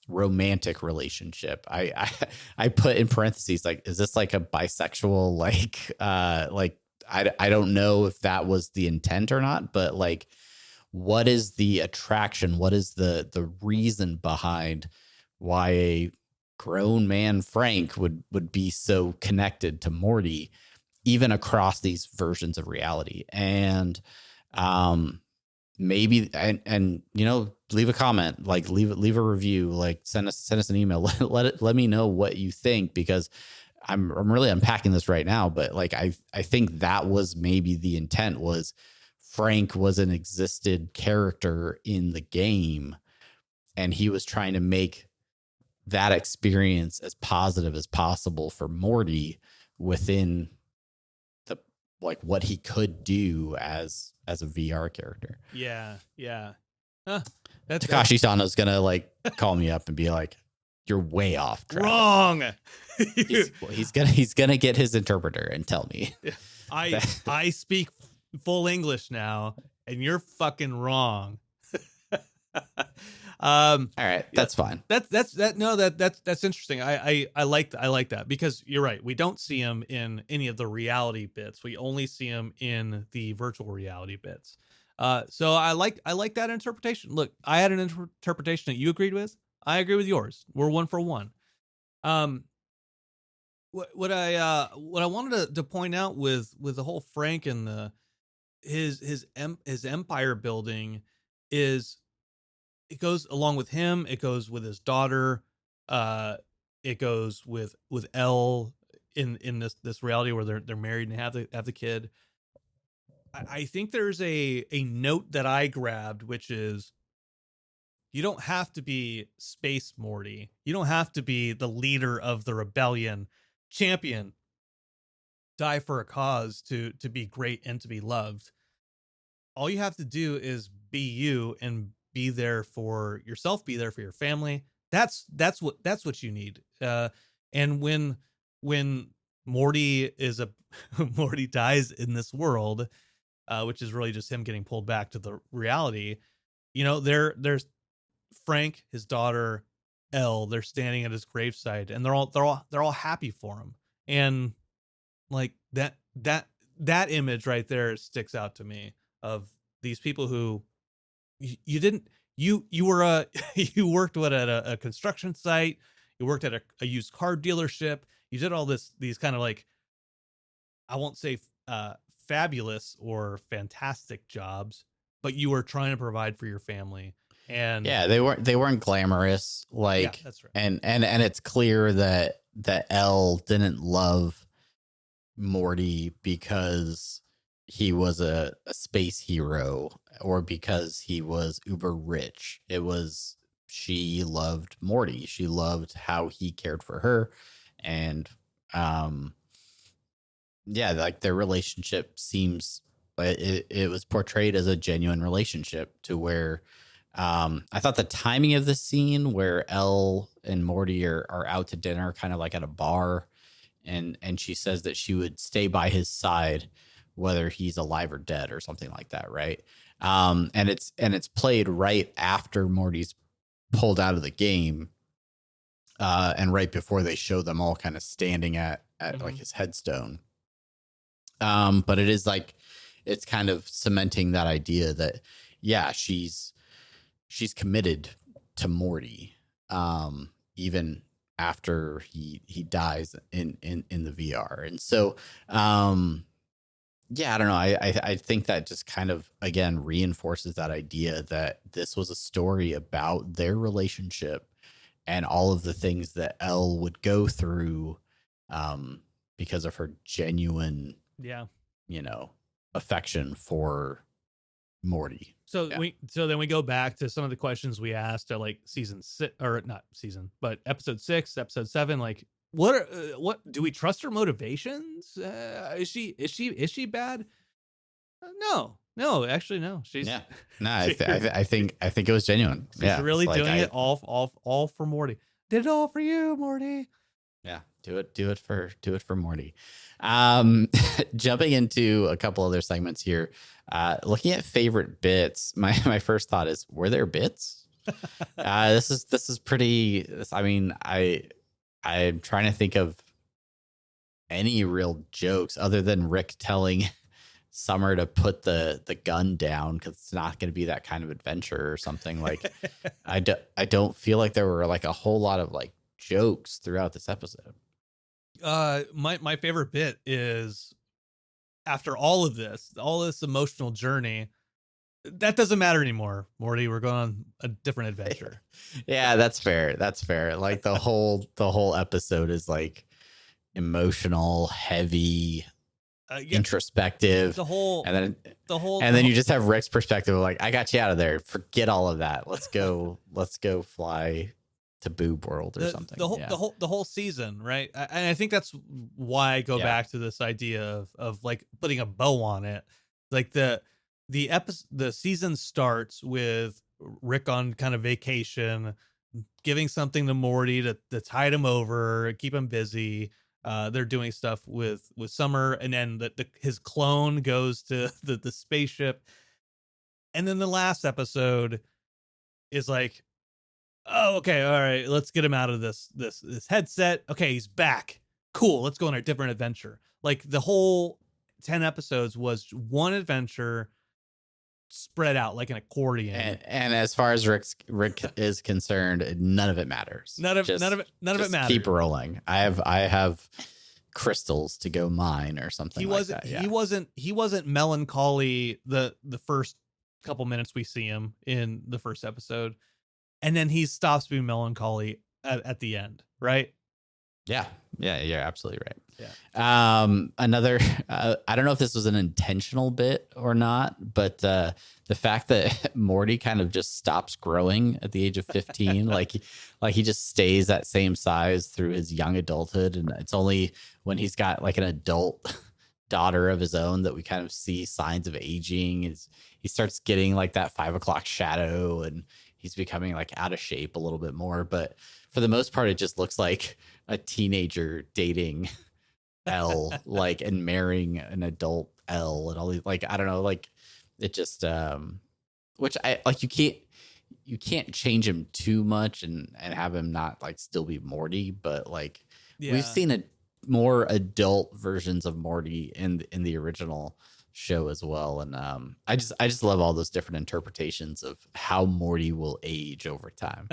romantic relationship. I put in parentheses, like, is this like a bisexual, like I don't know if that was the intent or not, but like, what is the attraction? What is the reason behind why a grown man Frank would be so connected to Morty, even across these versions of reality? And maybe and you know, leave a comment, like leave a review, like send us an email, let me know what you think, because I'm really unpacking this right now. But like I think that was maybe the intent, was Frank was an existed character in the game, and he was trying to make that experience as positive as possible for Morty within the, like, what he could do as a VR character. Yeah. Takashi Sano's gonna like call me up and be like, "You're way off track. Wrong." He's gonna get his interpreter and tell me. I speak full English now, and you're fucking wrong. All right, that's fine. That's interesting. I like that, because you're right. We don't see him in any of the reality bits. We only see him in the virtual reality bits. So I like that interpretation. Look, I had an interpretation that you agreed with. I agree with yours. We're 1 for 1. What I wanted to point out with the whole Frank and his empire building is, it goes along with him. It goes with his daughter. It goes with Elle. in this reality where they're married and have the kid. I think there's a note that I grabbed, which is, you don't have to be Space Morty. You don't have to be the leader of the rebellion, champion, die for a cause to be great and to be loved. All you have to do is be you and be there for yourself, be there for your family. That's what you need. And when Morty Morty dies in this world, which is really just him getting pulled back to the reality, there's Frank, his daughter, Elle, they're standing at his graveside, and they're all happy for him. And like that image right there sticks out to me, of these people who you were you worked at a construction site, you worked at a used car dealership, you did all these kind of, like, I won't say fabulous or fantastic jobs, but you were trying to provide for your family. And yeah, they weren't glamorous, like, yeah, that's right. And it's clear that Elle didn't love Morty because he was a space hero or because he was uber rich. It was, she loved Morty. She loved how he cared for her. And yeah, like their relationship seems, it was portrayed as a genuine relationship, to where I thought the timing of the scene where Elle and Morty are out to dinner, kind of like at a bar, and she says that she would stay by his side whether he's alive or dead or something like that, right? And it's played right after Morty's pulled out of the game, and right before they show them all kind of standing at like his headstone. But it is like, it's kind of cementing that idea that, yeah, she's committed to Morty, even after he dies in the VR. And so, yeah, I don't know. I think that just kind of, again, reinforces that idea that this was a story about their relationship and all of the things that Elle would go through, because of her genuine, affection for Morty. So then we go back to some of the questions we asked at, like, episode 6, episode 7. Like, what do we trust her motivations? Is she bad? No, actually, no. She's I think it was genuine. She's really doing it all for Morty. Did it all for you, Morty. Yeah, do it for Morty. Jumping into a couple other segments here, looking at favorite bits. My first thought is, were there bits? This is pretty. I mean, I'm trying to think of any real jokes other than Rick telling Summer to put the gun down because it's not going to be that kind of adventure or something. Like, I don't feel like there were like a whole lot of like jokes throughout this episode. My favorite bit is, after all this emotional journey, that doesn't matter anymore, Morty. We're going on a different adventure. Yeah, that's fair. Like the whole episode is like emotional, heavy, introspective. And then you just have Rick's perspective of like, I got you out of there. Forget all of that. Let's go fly to Boob World or something. The whole season, right? And I think that's why I go back to this idea of like putting a bow on it. Like the season starts with Rick on kind of vacation, giving something to Morty to tide him over, keep him busy. They're doing stuff with Summer, and then his clone goes to the spaceship. And then the last episode is like, oh, okay, all right, let's get him out of this headset. Okay, he's back. Cool, let's go on a different adventure. Like the whole 10 episodes was one adventure spread out like an accordion. And as far as Rick is concerned, none of it matters. None of it matters. Keep rolling. I have crystals to go mine or something. He wasn't melancholy the first couple minutes we see him in the first episode, and then he stops being melancholy at the end, right? Yeah. Yeah. You're absolutely right. Yeah. Another, I don't know if this was an intentional bit or not, but the fact that Morty kind of just stops growing at the age of 15, like he just stays that same size through his young adulthood. And it's only when he's got like an adult daughter of his own that we kind of see signs of aging. He starts getting like that 5 o'clock shadow, and he's becoming like out of shape a little bit more. But for the most part, it just looks like a teenager dating L, like, and marrying an adult L, and all these, like, I don't know, like, it just which I like, you can't change him too much and have him not like still be Morty, but like we've seen a more adult versions of Morty in the original show as well. And I just love all those different interpretations of how Morty will age over time.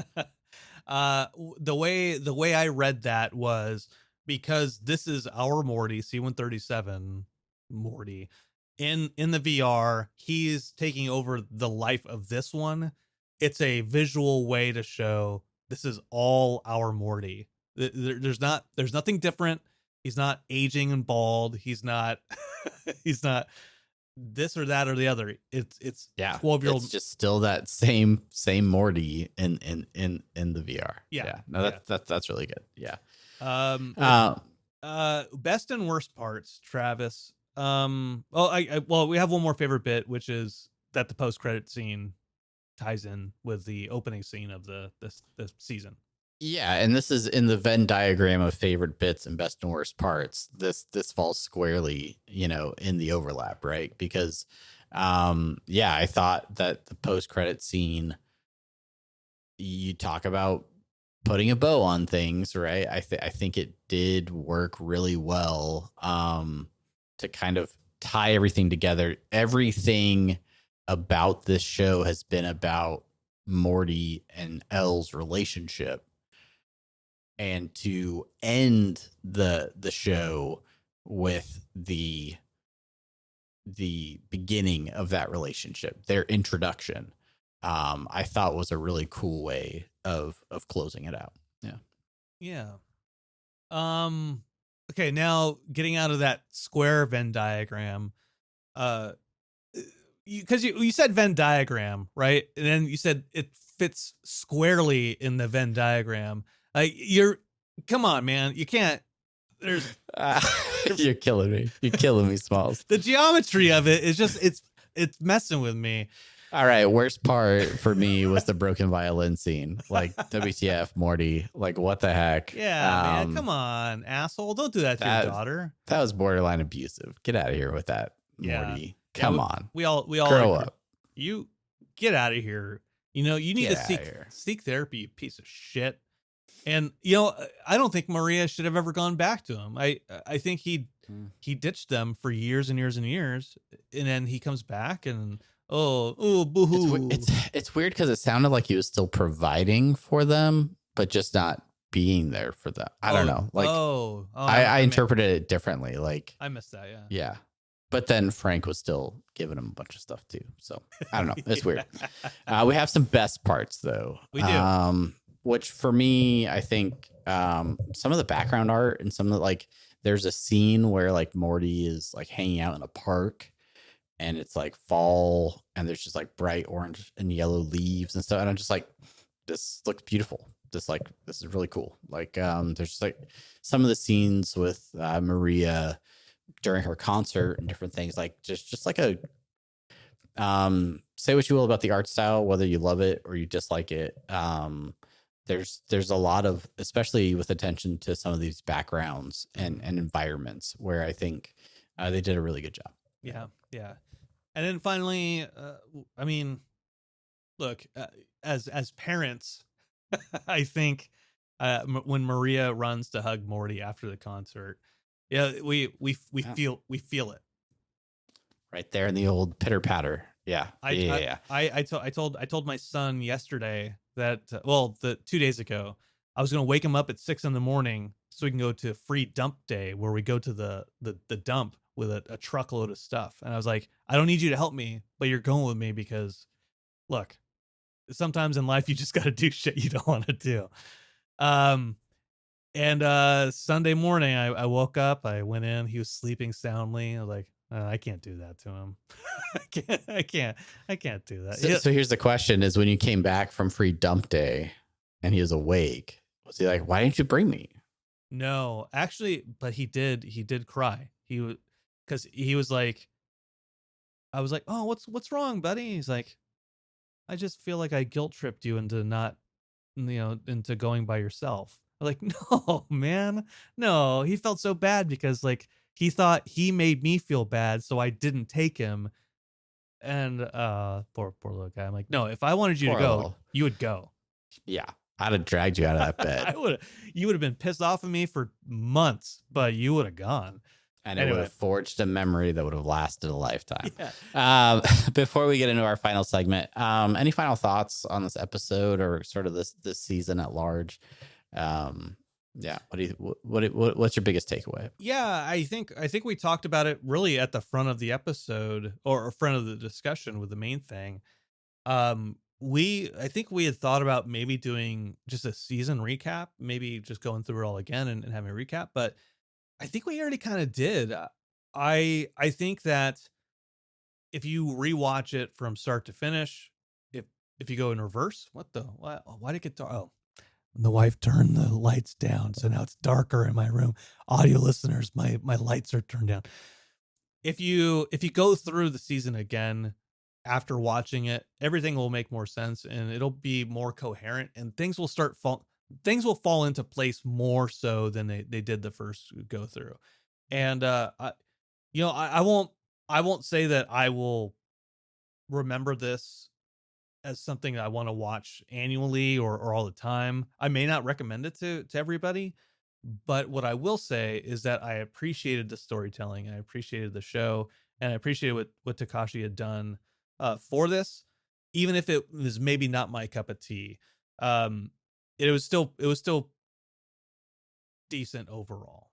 The way I read that was because this is our Morty, C-137 Morty. In the VR, he's taking over the life of this one. It's a visual way to show this is all our Morty. There's nothing different. He's not aging and bald. He's not he's not this or that or the other. It's 12-year-old. It's just still that same Morty in the VR. Yeah. No, that's really good. Yeah. Best and worst parts, Travis. Well, we have one more favorite bit, which is that the post-credit scene ties in with the opening scene of this season. Yeah, and this is in the Venn diagram of favorite bits and best and worst parts. This falls squarely, in the overlap, right? Because I thought that the post-credit scene, you talk about putting a bow on things, right? I think it did work really well to kind of tie everything together. Everything about this show has been about Morty and Elle's relationship. And to end the show with the beginning of that relationship, their introduction, I thought was a really cool way of closing it out. Yeah. Okay, now getting out of that square Venn diagram, because you said Venn diagram, right? And then you said it fits squarely in the Venn diagram. Come on, man. You can't. There's You're killing me. You're killing me, Smalls. The geometry of it is just it's messing with me. All right, worst part for me was the broken violin scene. Like, WTF, Morty? Like, what the heck? Yeah, man. Come on, asshole. Don't do that to your daughter. That was borderline abusive. Get out of here with that, Morty. Come on. We all grow up. You get out of here. You need to seek therapy, you piece of shit. And I don't think Maria should have ever gone back to him. I think he ditched them for years and years and years, and then he comes back and boo-hoo. It's weird because it sounded like he was still providing for them, but just not being there for them. I don't know. Like, I interpreted it differently. Like, I missed that. Yeah. But then Frank was still giving him a bunch of stuff too. So I don't know. It's weird. We have some best parts though. We do. Which for me, I think some of the background art and some of the, like, there's a scene where like Morty is like hanging out in a park and it's like fall and there's just like bright orange and yellow leaves and stuff. And I'm just like, this looks beautiful. This is really cool. Like, there's just like some of the scenes with Maria during her concert and different things, like just like a, say what you will about the art style, whether you love it or you dislike it. There's a lot of, especially with attention to some of these backgrounds and environments, where I think they did a really good job. Yeah. And then finally, look, as parents, I think when Maria runs to hug Morty after the concert, we feel it right there in the old pitter patter. Yeah. I told my son yesterday that, 2 days ago, I was going to wake him up at 6 a.m. so we can go to free dump day, where we go to the dump with a truckload of stuff. And I was like, I don't need you to help me, but you're going with me because, look, sometimes in life you just got to do shit you don't want to do. And Sunday morning, I woke up. I went in. He was sleeping soundly. I was like, I can't do that to him. I can't do that. So here's the question: is when you came back from free dump day, and he was awake, was he like, "Why didn't you bring me?" No, actually, but he did. He did cry. He was because he was like, I was like, oh, what's wrong, buddy? He's like, I just feel like I guilt tripped you into not, into going by yourself. I'm like, no, man, no. He felt so bad because like he thought he made me feel bad, so I didn't take him. And poor little guy. I'm like, no, if I wanted you to go, you would go. Yeah, I'd have dragged you out of that bed. You would have been pissed off at me for months, but you would have gone. And it would have forged a memory that would have lasted a lifetime. Yeah. Before we get into our final segment, any final thoughts on this episode or sort of this season at large? Yeah. What's your biggest takeaway? Yeah, I think we talked about it really at the front of the episode or front of the discussion with the main thing. I think we had thought about maybe doing just a season recap, maybe just going through it all again and having a recap, but I think we already kind of did. I think that if you rewatch it from start to finish, if you go in reverse, why did it get dark? Oh, the wife turned the lights down, so now it's darker in my room. Audio listeners, my lights are turned down. If you go through the season again after watching it, everything will make more sense and it'll be more coherent, and things will fall into place more so than they did the first go through. And I won't say that I will remember this as something I want to watch annually or all the time. I may not recommend it to everybody, but what I will say is that I appreciated the storytelling, I appreciated the show, and I appreciated what Takashi had done for this, even if it was maybe not my cup of tea. It was still decent overall.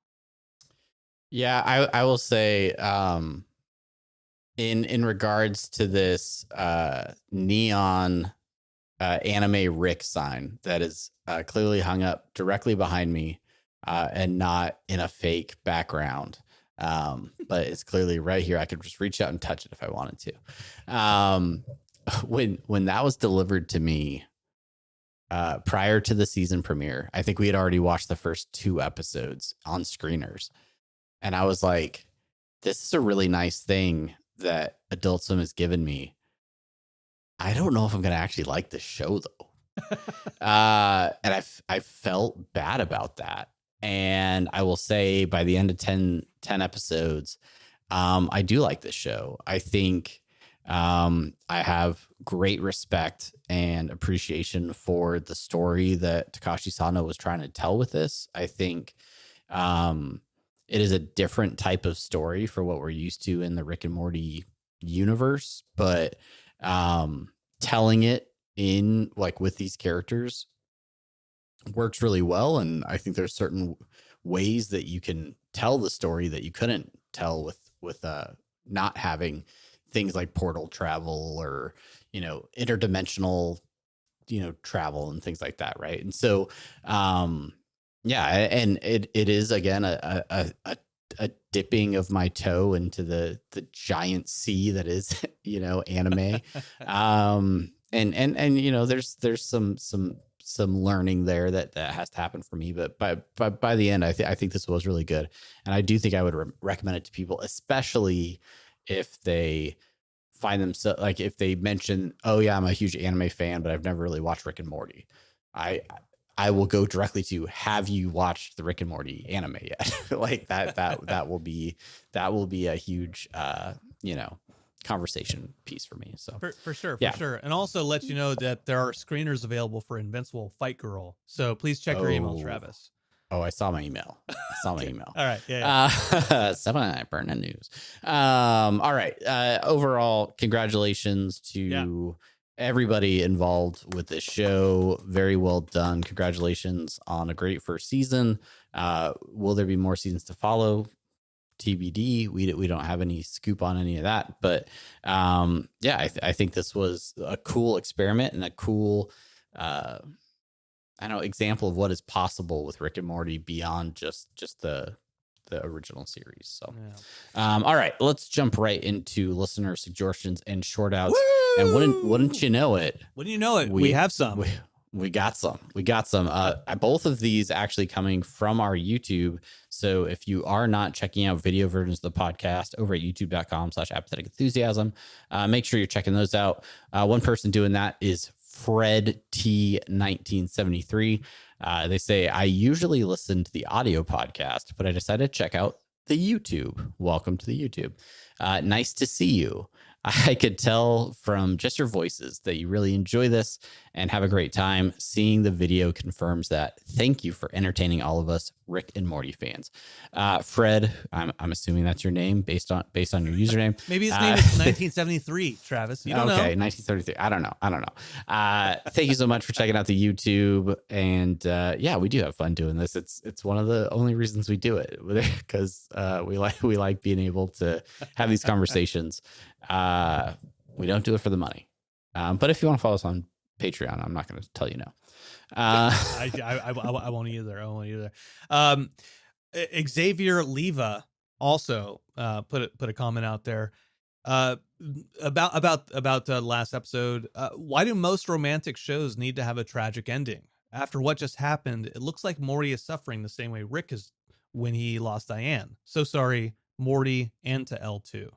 Yeah, I will say, in regards to this neon anime Rick sign that is clearly hung up directly behind me and not in a fake background, but it's clearly right here. I could just reach out and touch it if I wanted to. When that was delivered to me prior to the season premiere, I think we had already watched the first 2 episodes on screeners. And I was like, this is a really nice thing that Adult Swim has given me. I don't know if I'm going to actually like this show, though. And I felt bad about that. And I will say by the end of 10 episodes, I do like this show. I think I have great respect and appreciation for the story that Takashi Sano was trying to tell with this. I think it is a different type of story for what we're used to in the Rick and Morty universe, but telling it in like with these characters works really well. And I think there's certain ways that you can tell the story that you couldn't tell with not having things like portal travel or, interdimensional, travel and things like that. Right. And so, yeah, and it is again a dipping of my toe into the giant sea that is anime, and there's some learning there that has to happen for me, but by the end I think this was really good, and I do think I would recommend it to people, especially if they find themselves like if they mention, oh yeah, I'm a huge anime fan, but I've never really watched Rick and Morty. I will go directly to, have you watched the Rick and Morty anime yet? Like that will be a huge, conversation piece for me. So for sure. And also let you know that there are screeners available for Invincible Fight Girl. So please check your email, Travis. Oh, I saw my email. All right. Yeah. Burning news. All right. Overall, congratulations to everybody involved with this show. Very well done. Congratulations on a great first season. Will there be more seasons to follow? TBD. We don't have any scoop on any of that, but I think this was a cool experiment and a cool I don't know, example of what is possible with Rick and Morty beyond just the original series. So, all right, let's jump right into listener suggestions and short outs. Woo! And wouldn't you know it? Wouldn't you know it? We have some. We got some. Both of these actually coming from our YouTube. So if you are not checking out video versions of the podcast over at youtube.com/apathetic enthusiasm, make sure you're checking those out. One person doing that is Fred T 1973. They say, I usually listen to the audio podcast, but I decided to check out the YouTube. Welcome to the YouTube. Nice to see you. I could tell from just your voices that you really enjoy this and have a great time. Seeing the video confirms that. Thank you for entertaining all of us Rick and Morty fans. Fred, I'm assuming that's your name based on your username. Maybe his name is 1973, Travis. You don't know. Okay, 1973. I don't know. Thank you so much for checking out the YouTube. And yeah, we do have fun doing this. It's one of the only reasons we do it, because we like being able to have these conversations. We don't do it for the money. But if you want to follow us on Patreon, I'm not going to tell you no. I won't either. Xavier Leva also put a comment out there about last episode. Why do most romantic shows need to have a tragic ending? After what just happened, it looks like Morty is suffering the same way Rick is when he lost Diane. So sorry, Morty, and to Elle too.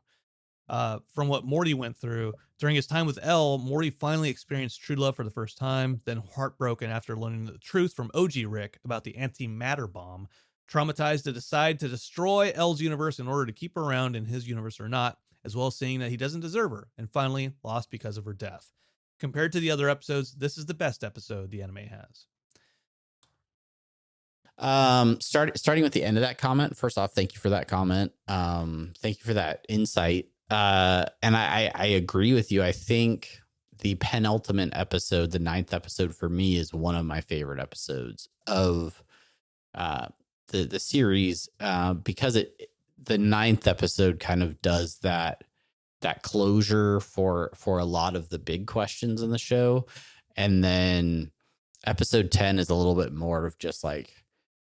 From what Morty went through during his time with Elle, Morty finally experienced true love for the first time, then heartbroken after learning the truth from OG Rick about the antimatter bomb, traumatized to decide to destroy Elle's universe in order to keep her around in his universe or not, as well as seeing that he doesn't deserve her, and finally lost because of her death. Compared to the other episodes, this is the best episode the anime has. Starting with the end of that comment. First off, thank you for that comment. Thank you for that insight. And I agree with you. I think the penultimate episode, the 9th episode for me, is one of my favorite episodes of the series, because the 9th episode kind of does that closure for a lot of the big questions in the show. And then episode 10 is a little bit more of just like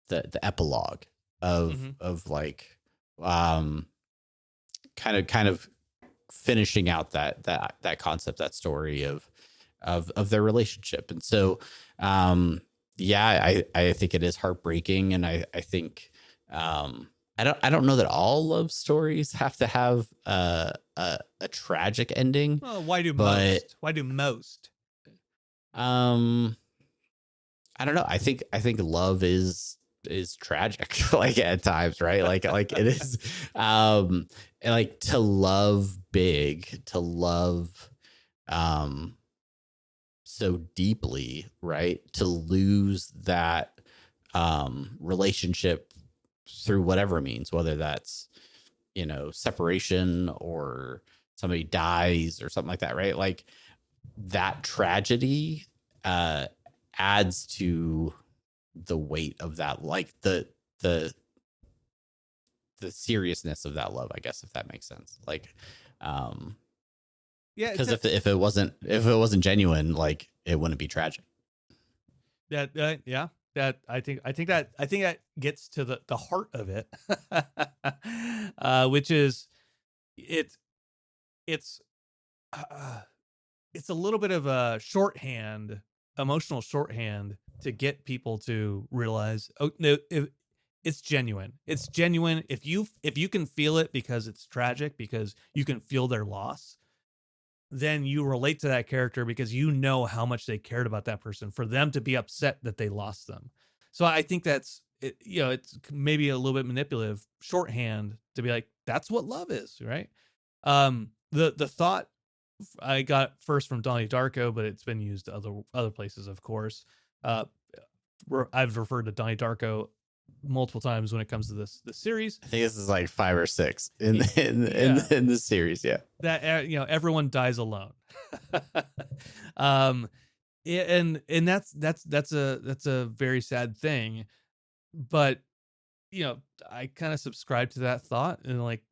the epilogue of like kind of finishing out that concept, that story of their relationship. And so yeah, I think it is heartbreaking, and I think I don't know that all love stories have to have a tragic ending. Well, why do most? I don't know. I think love is tragic, like at times, right? Like it is, like to love big, to love, so deeply, right? To lose that, relationship through whatever means, whether that's, separation or somebody dies or something like that, right? Like that tragedy, adds to the weight of that, like the seriousness of that love, I guess, if that makes sense. Like, yeah, because if it wasn't genuine, like it wouldn't be tragic. Yeah, that I think that gets to the heart of it, which is it's a little bit of a emotional shorthand to get people to realize, oh no, it's genuine. It's genuine. If you can feel it because it's tragic, because you can feel their loss, then you relate to that character because you know how much they cared about that person for them to be upset that they lost them. So I think that's it, it's maybe a little bit manipulative shorthand to be like, that's what love is, right? The thought I got first from Donnie Darko, but it's been used other places, of course. I've referred to Donnie Darko multiple times when it comes to this series. I think this is like 5 or 6 in the series. Yeah, that everyone dies alone. And that's a very sad thing, but I kind of subscribe to that thought, and like,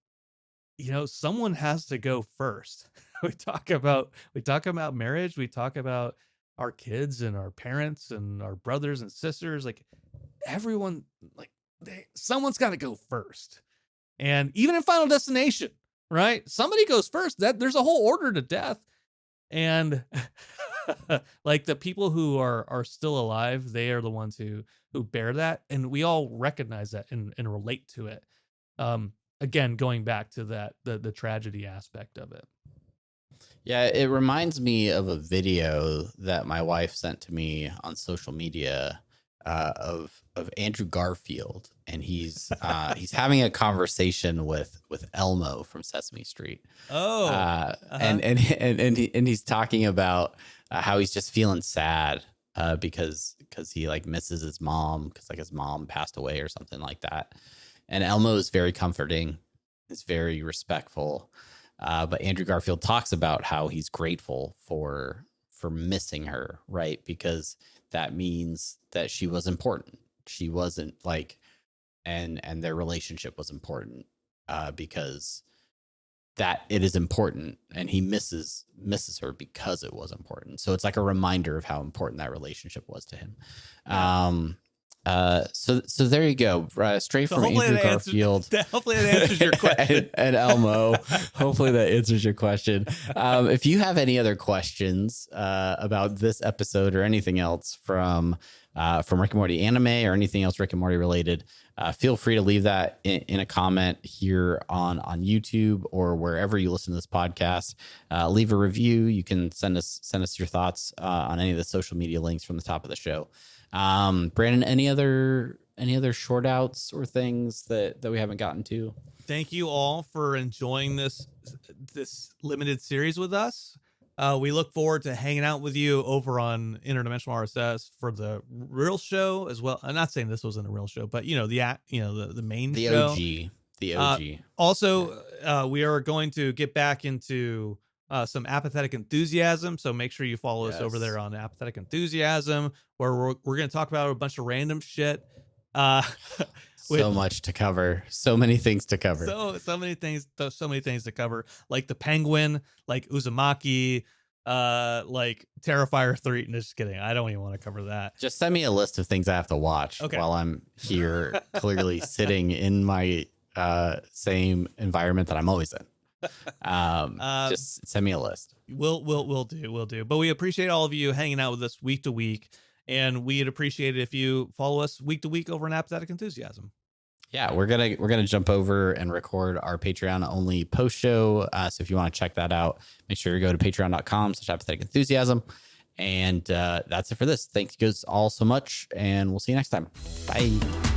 someone has to go first. we talk about marriage, we talk about our kids and our parents and our brothers and sisters, like everyone, like someone's got to go first. And even in Final Destination, right? Somebody goes first. That there's a whole order to death. And like the people who are still alive, they are the ones who bear that. And we all recognize that and relate to it. Again, going back to that, the tragedy aspect of it. Yeah, it reminds me of a video that my wife sent to me on social media of Andrew Garfield, and he's having a conversation with Elmo from Sesame Street. Oh, and he's talking about how he's just feeling sad because he like misses his mom because like his mom passed away or something like that. And Elmo is very comforting, is very respectful. But Andrew Garfield talks about how he's grateful for missing her, right? Because that means that she was important. She wasn't like, and their relationship was important because that it is important, and he misses her because it was important. So it's like a reminder of how important that relationship was to him. So there you go. Straight from Andrew Garfield. Hopefully that answers your question. and Elmo. Hopefully that answers your question. If you have any other questions about this episode or anything else from Rick and Morty anime or anything else Rick and Morty related, feel free to leave that in a comment here on YouTube or wherever you listen to this podcast. Leave a review. You can send us your thoughts on any of the social media links from the top of the show. Brandon, any other short outs or things that we haven't gotten to? Thank you all for enjoying this limited series with us. We look forward to hanging out with you over on Interdimensional RSS for the real show as well. I'm not saying this wasn't a real show, but the main show. The OG. Also, we are going to get back into some Apathetic Enthusiasm, so make sure you follow us over there on Apathetic Enthusiasm, where we're going to talk about a bunch of random shit. So much to cover, so many things to cover. So many things to cover, like the Penguin, like Uzumaki, like Terrifier 3. No, just kidding. I don't even want to cover that. Just send me a list of things I have to watch while I'm here, clearly sitting in my same environment that I'm always in. Just send me a list. We'll do. But we appreciate all of you hanging out with us week to week, and we'd appreciate it if you follow us week to week over in Apathetic Enthusiasm. Yeah, we're gonna jump over and record our Patreon only post show. So if you want to check that out, make sure you go to patreon.com/apathetic enthusiasm. And that's it for this. Thank you guys all so much, and we'll see you next time. Bye.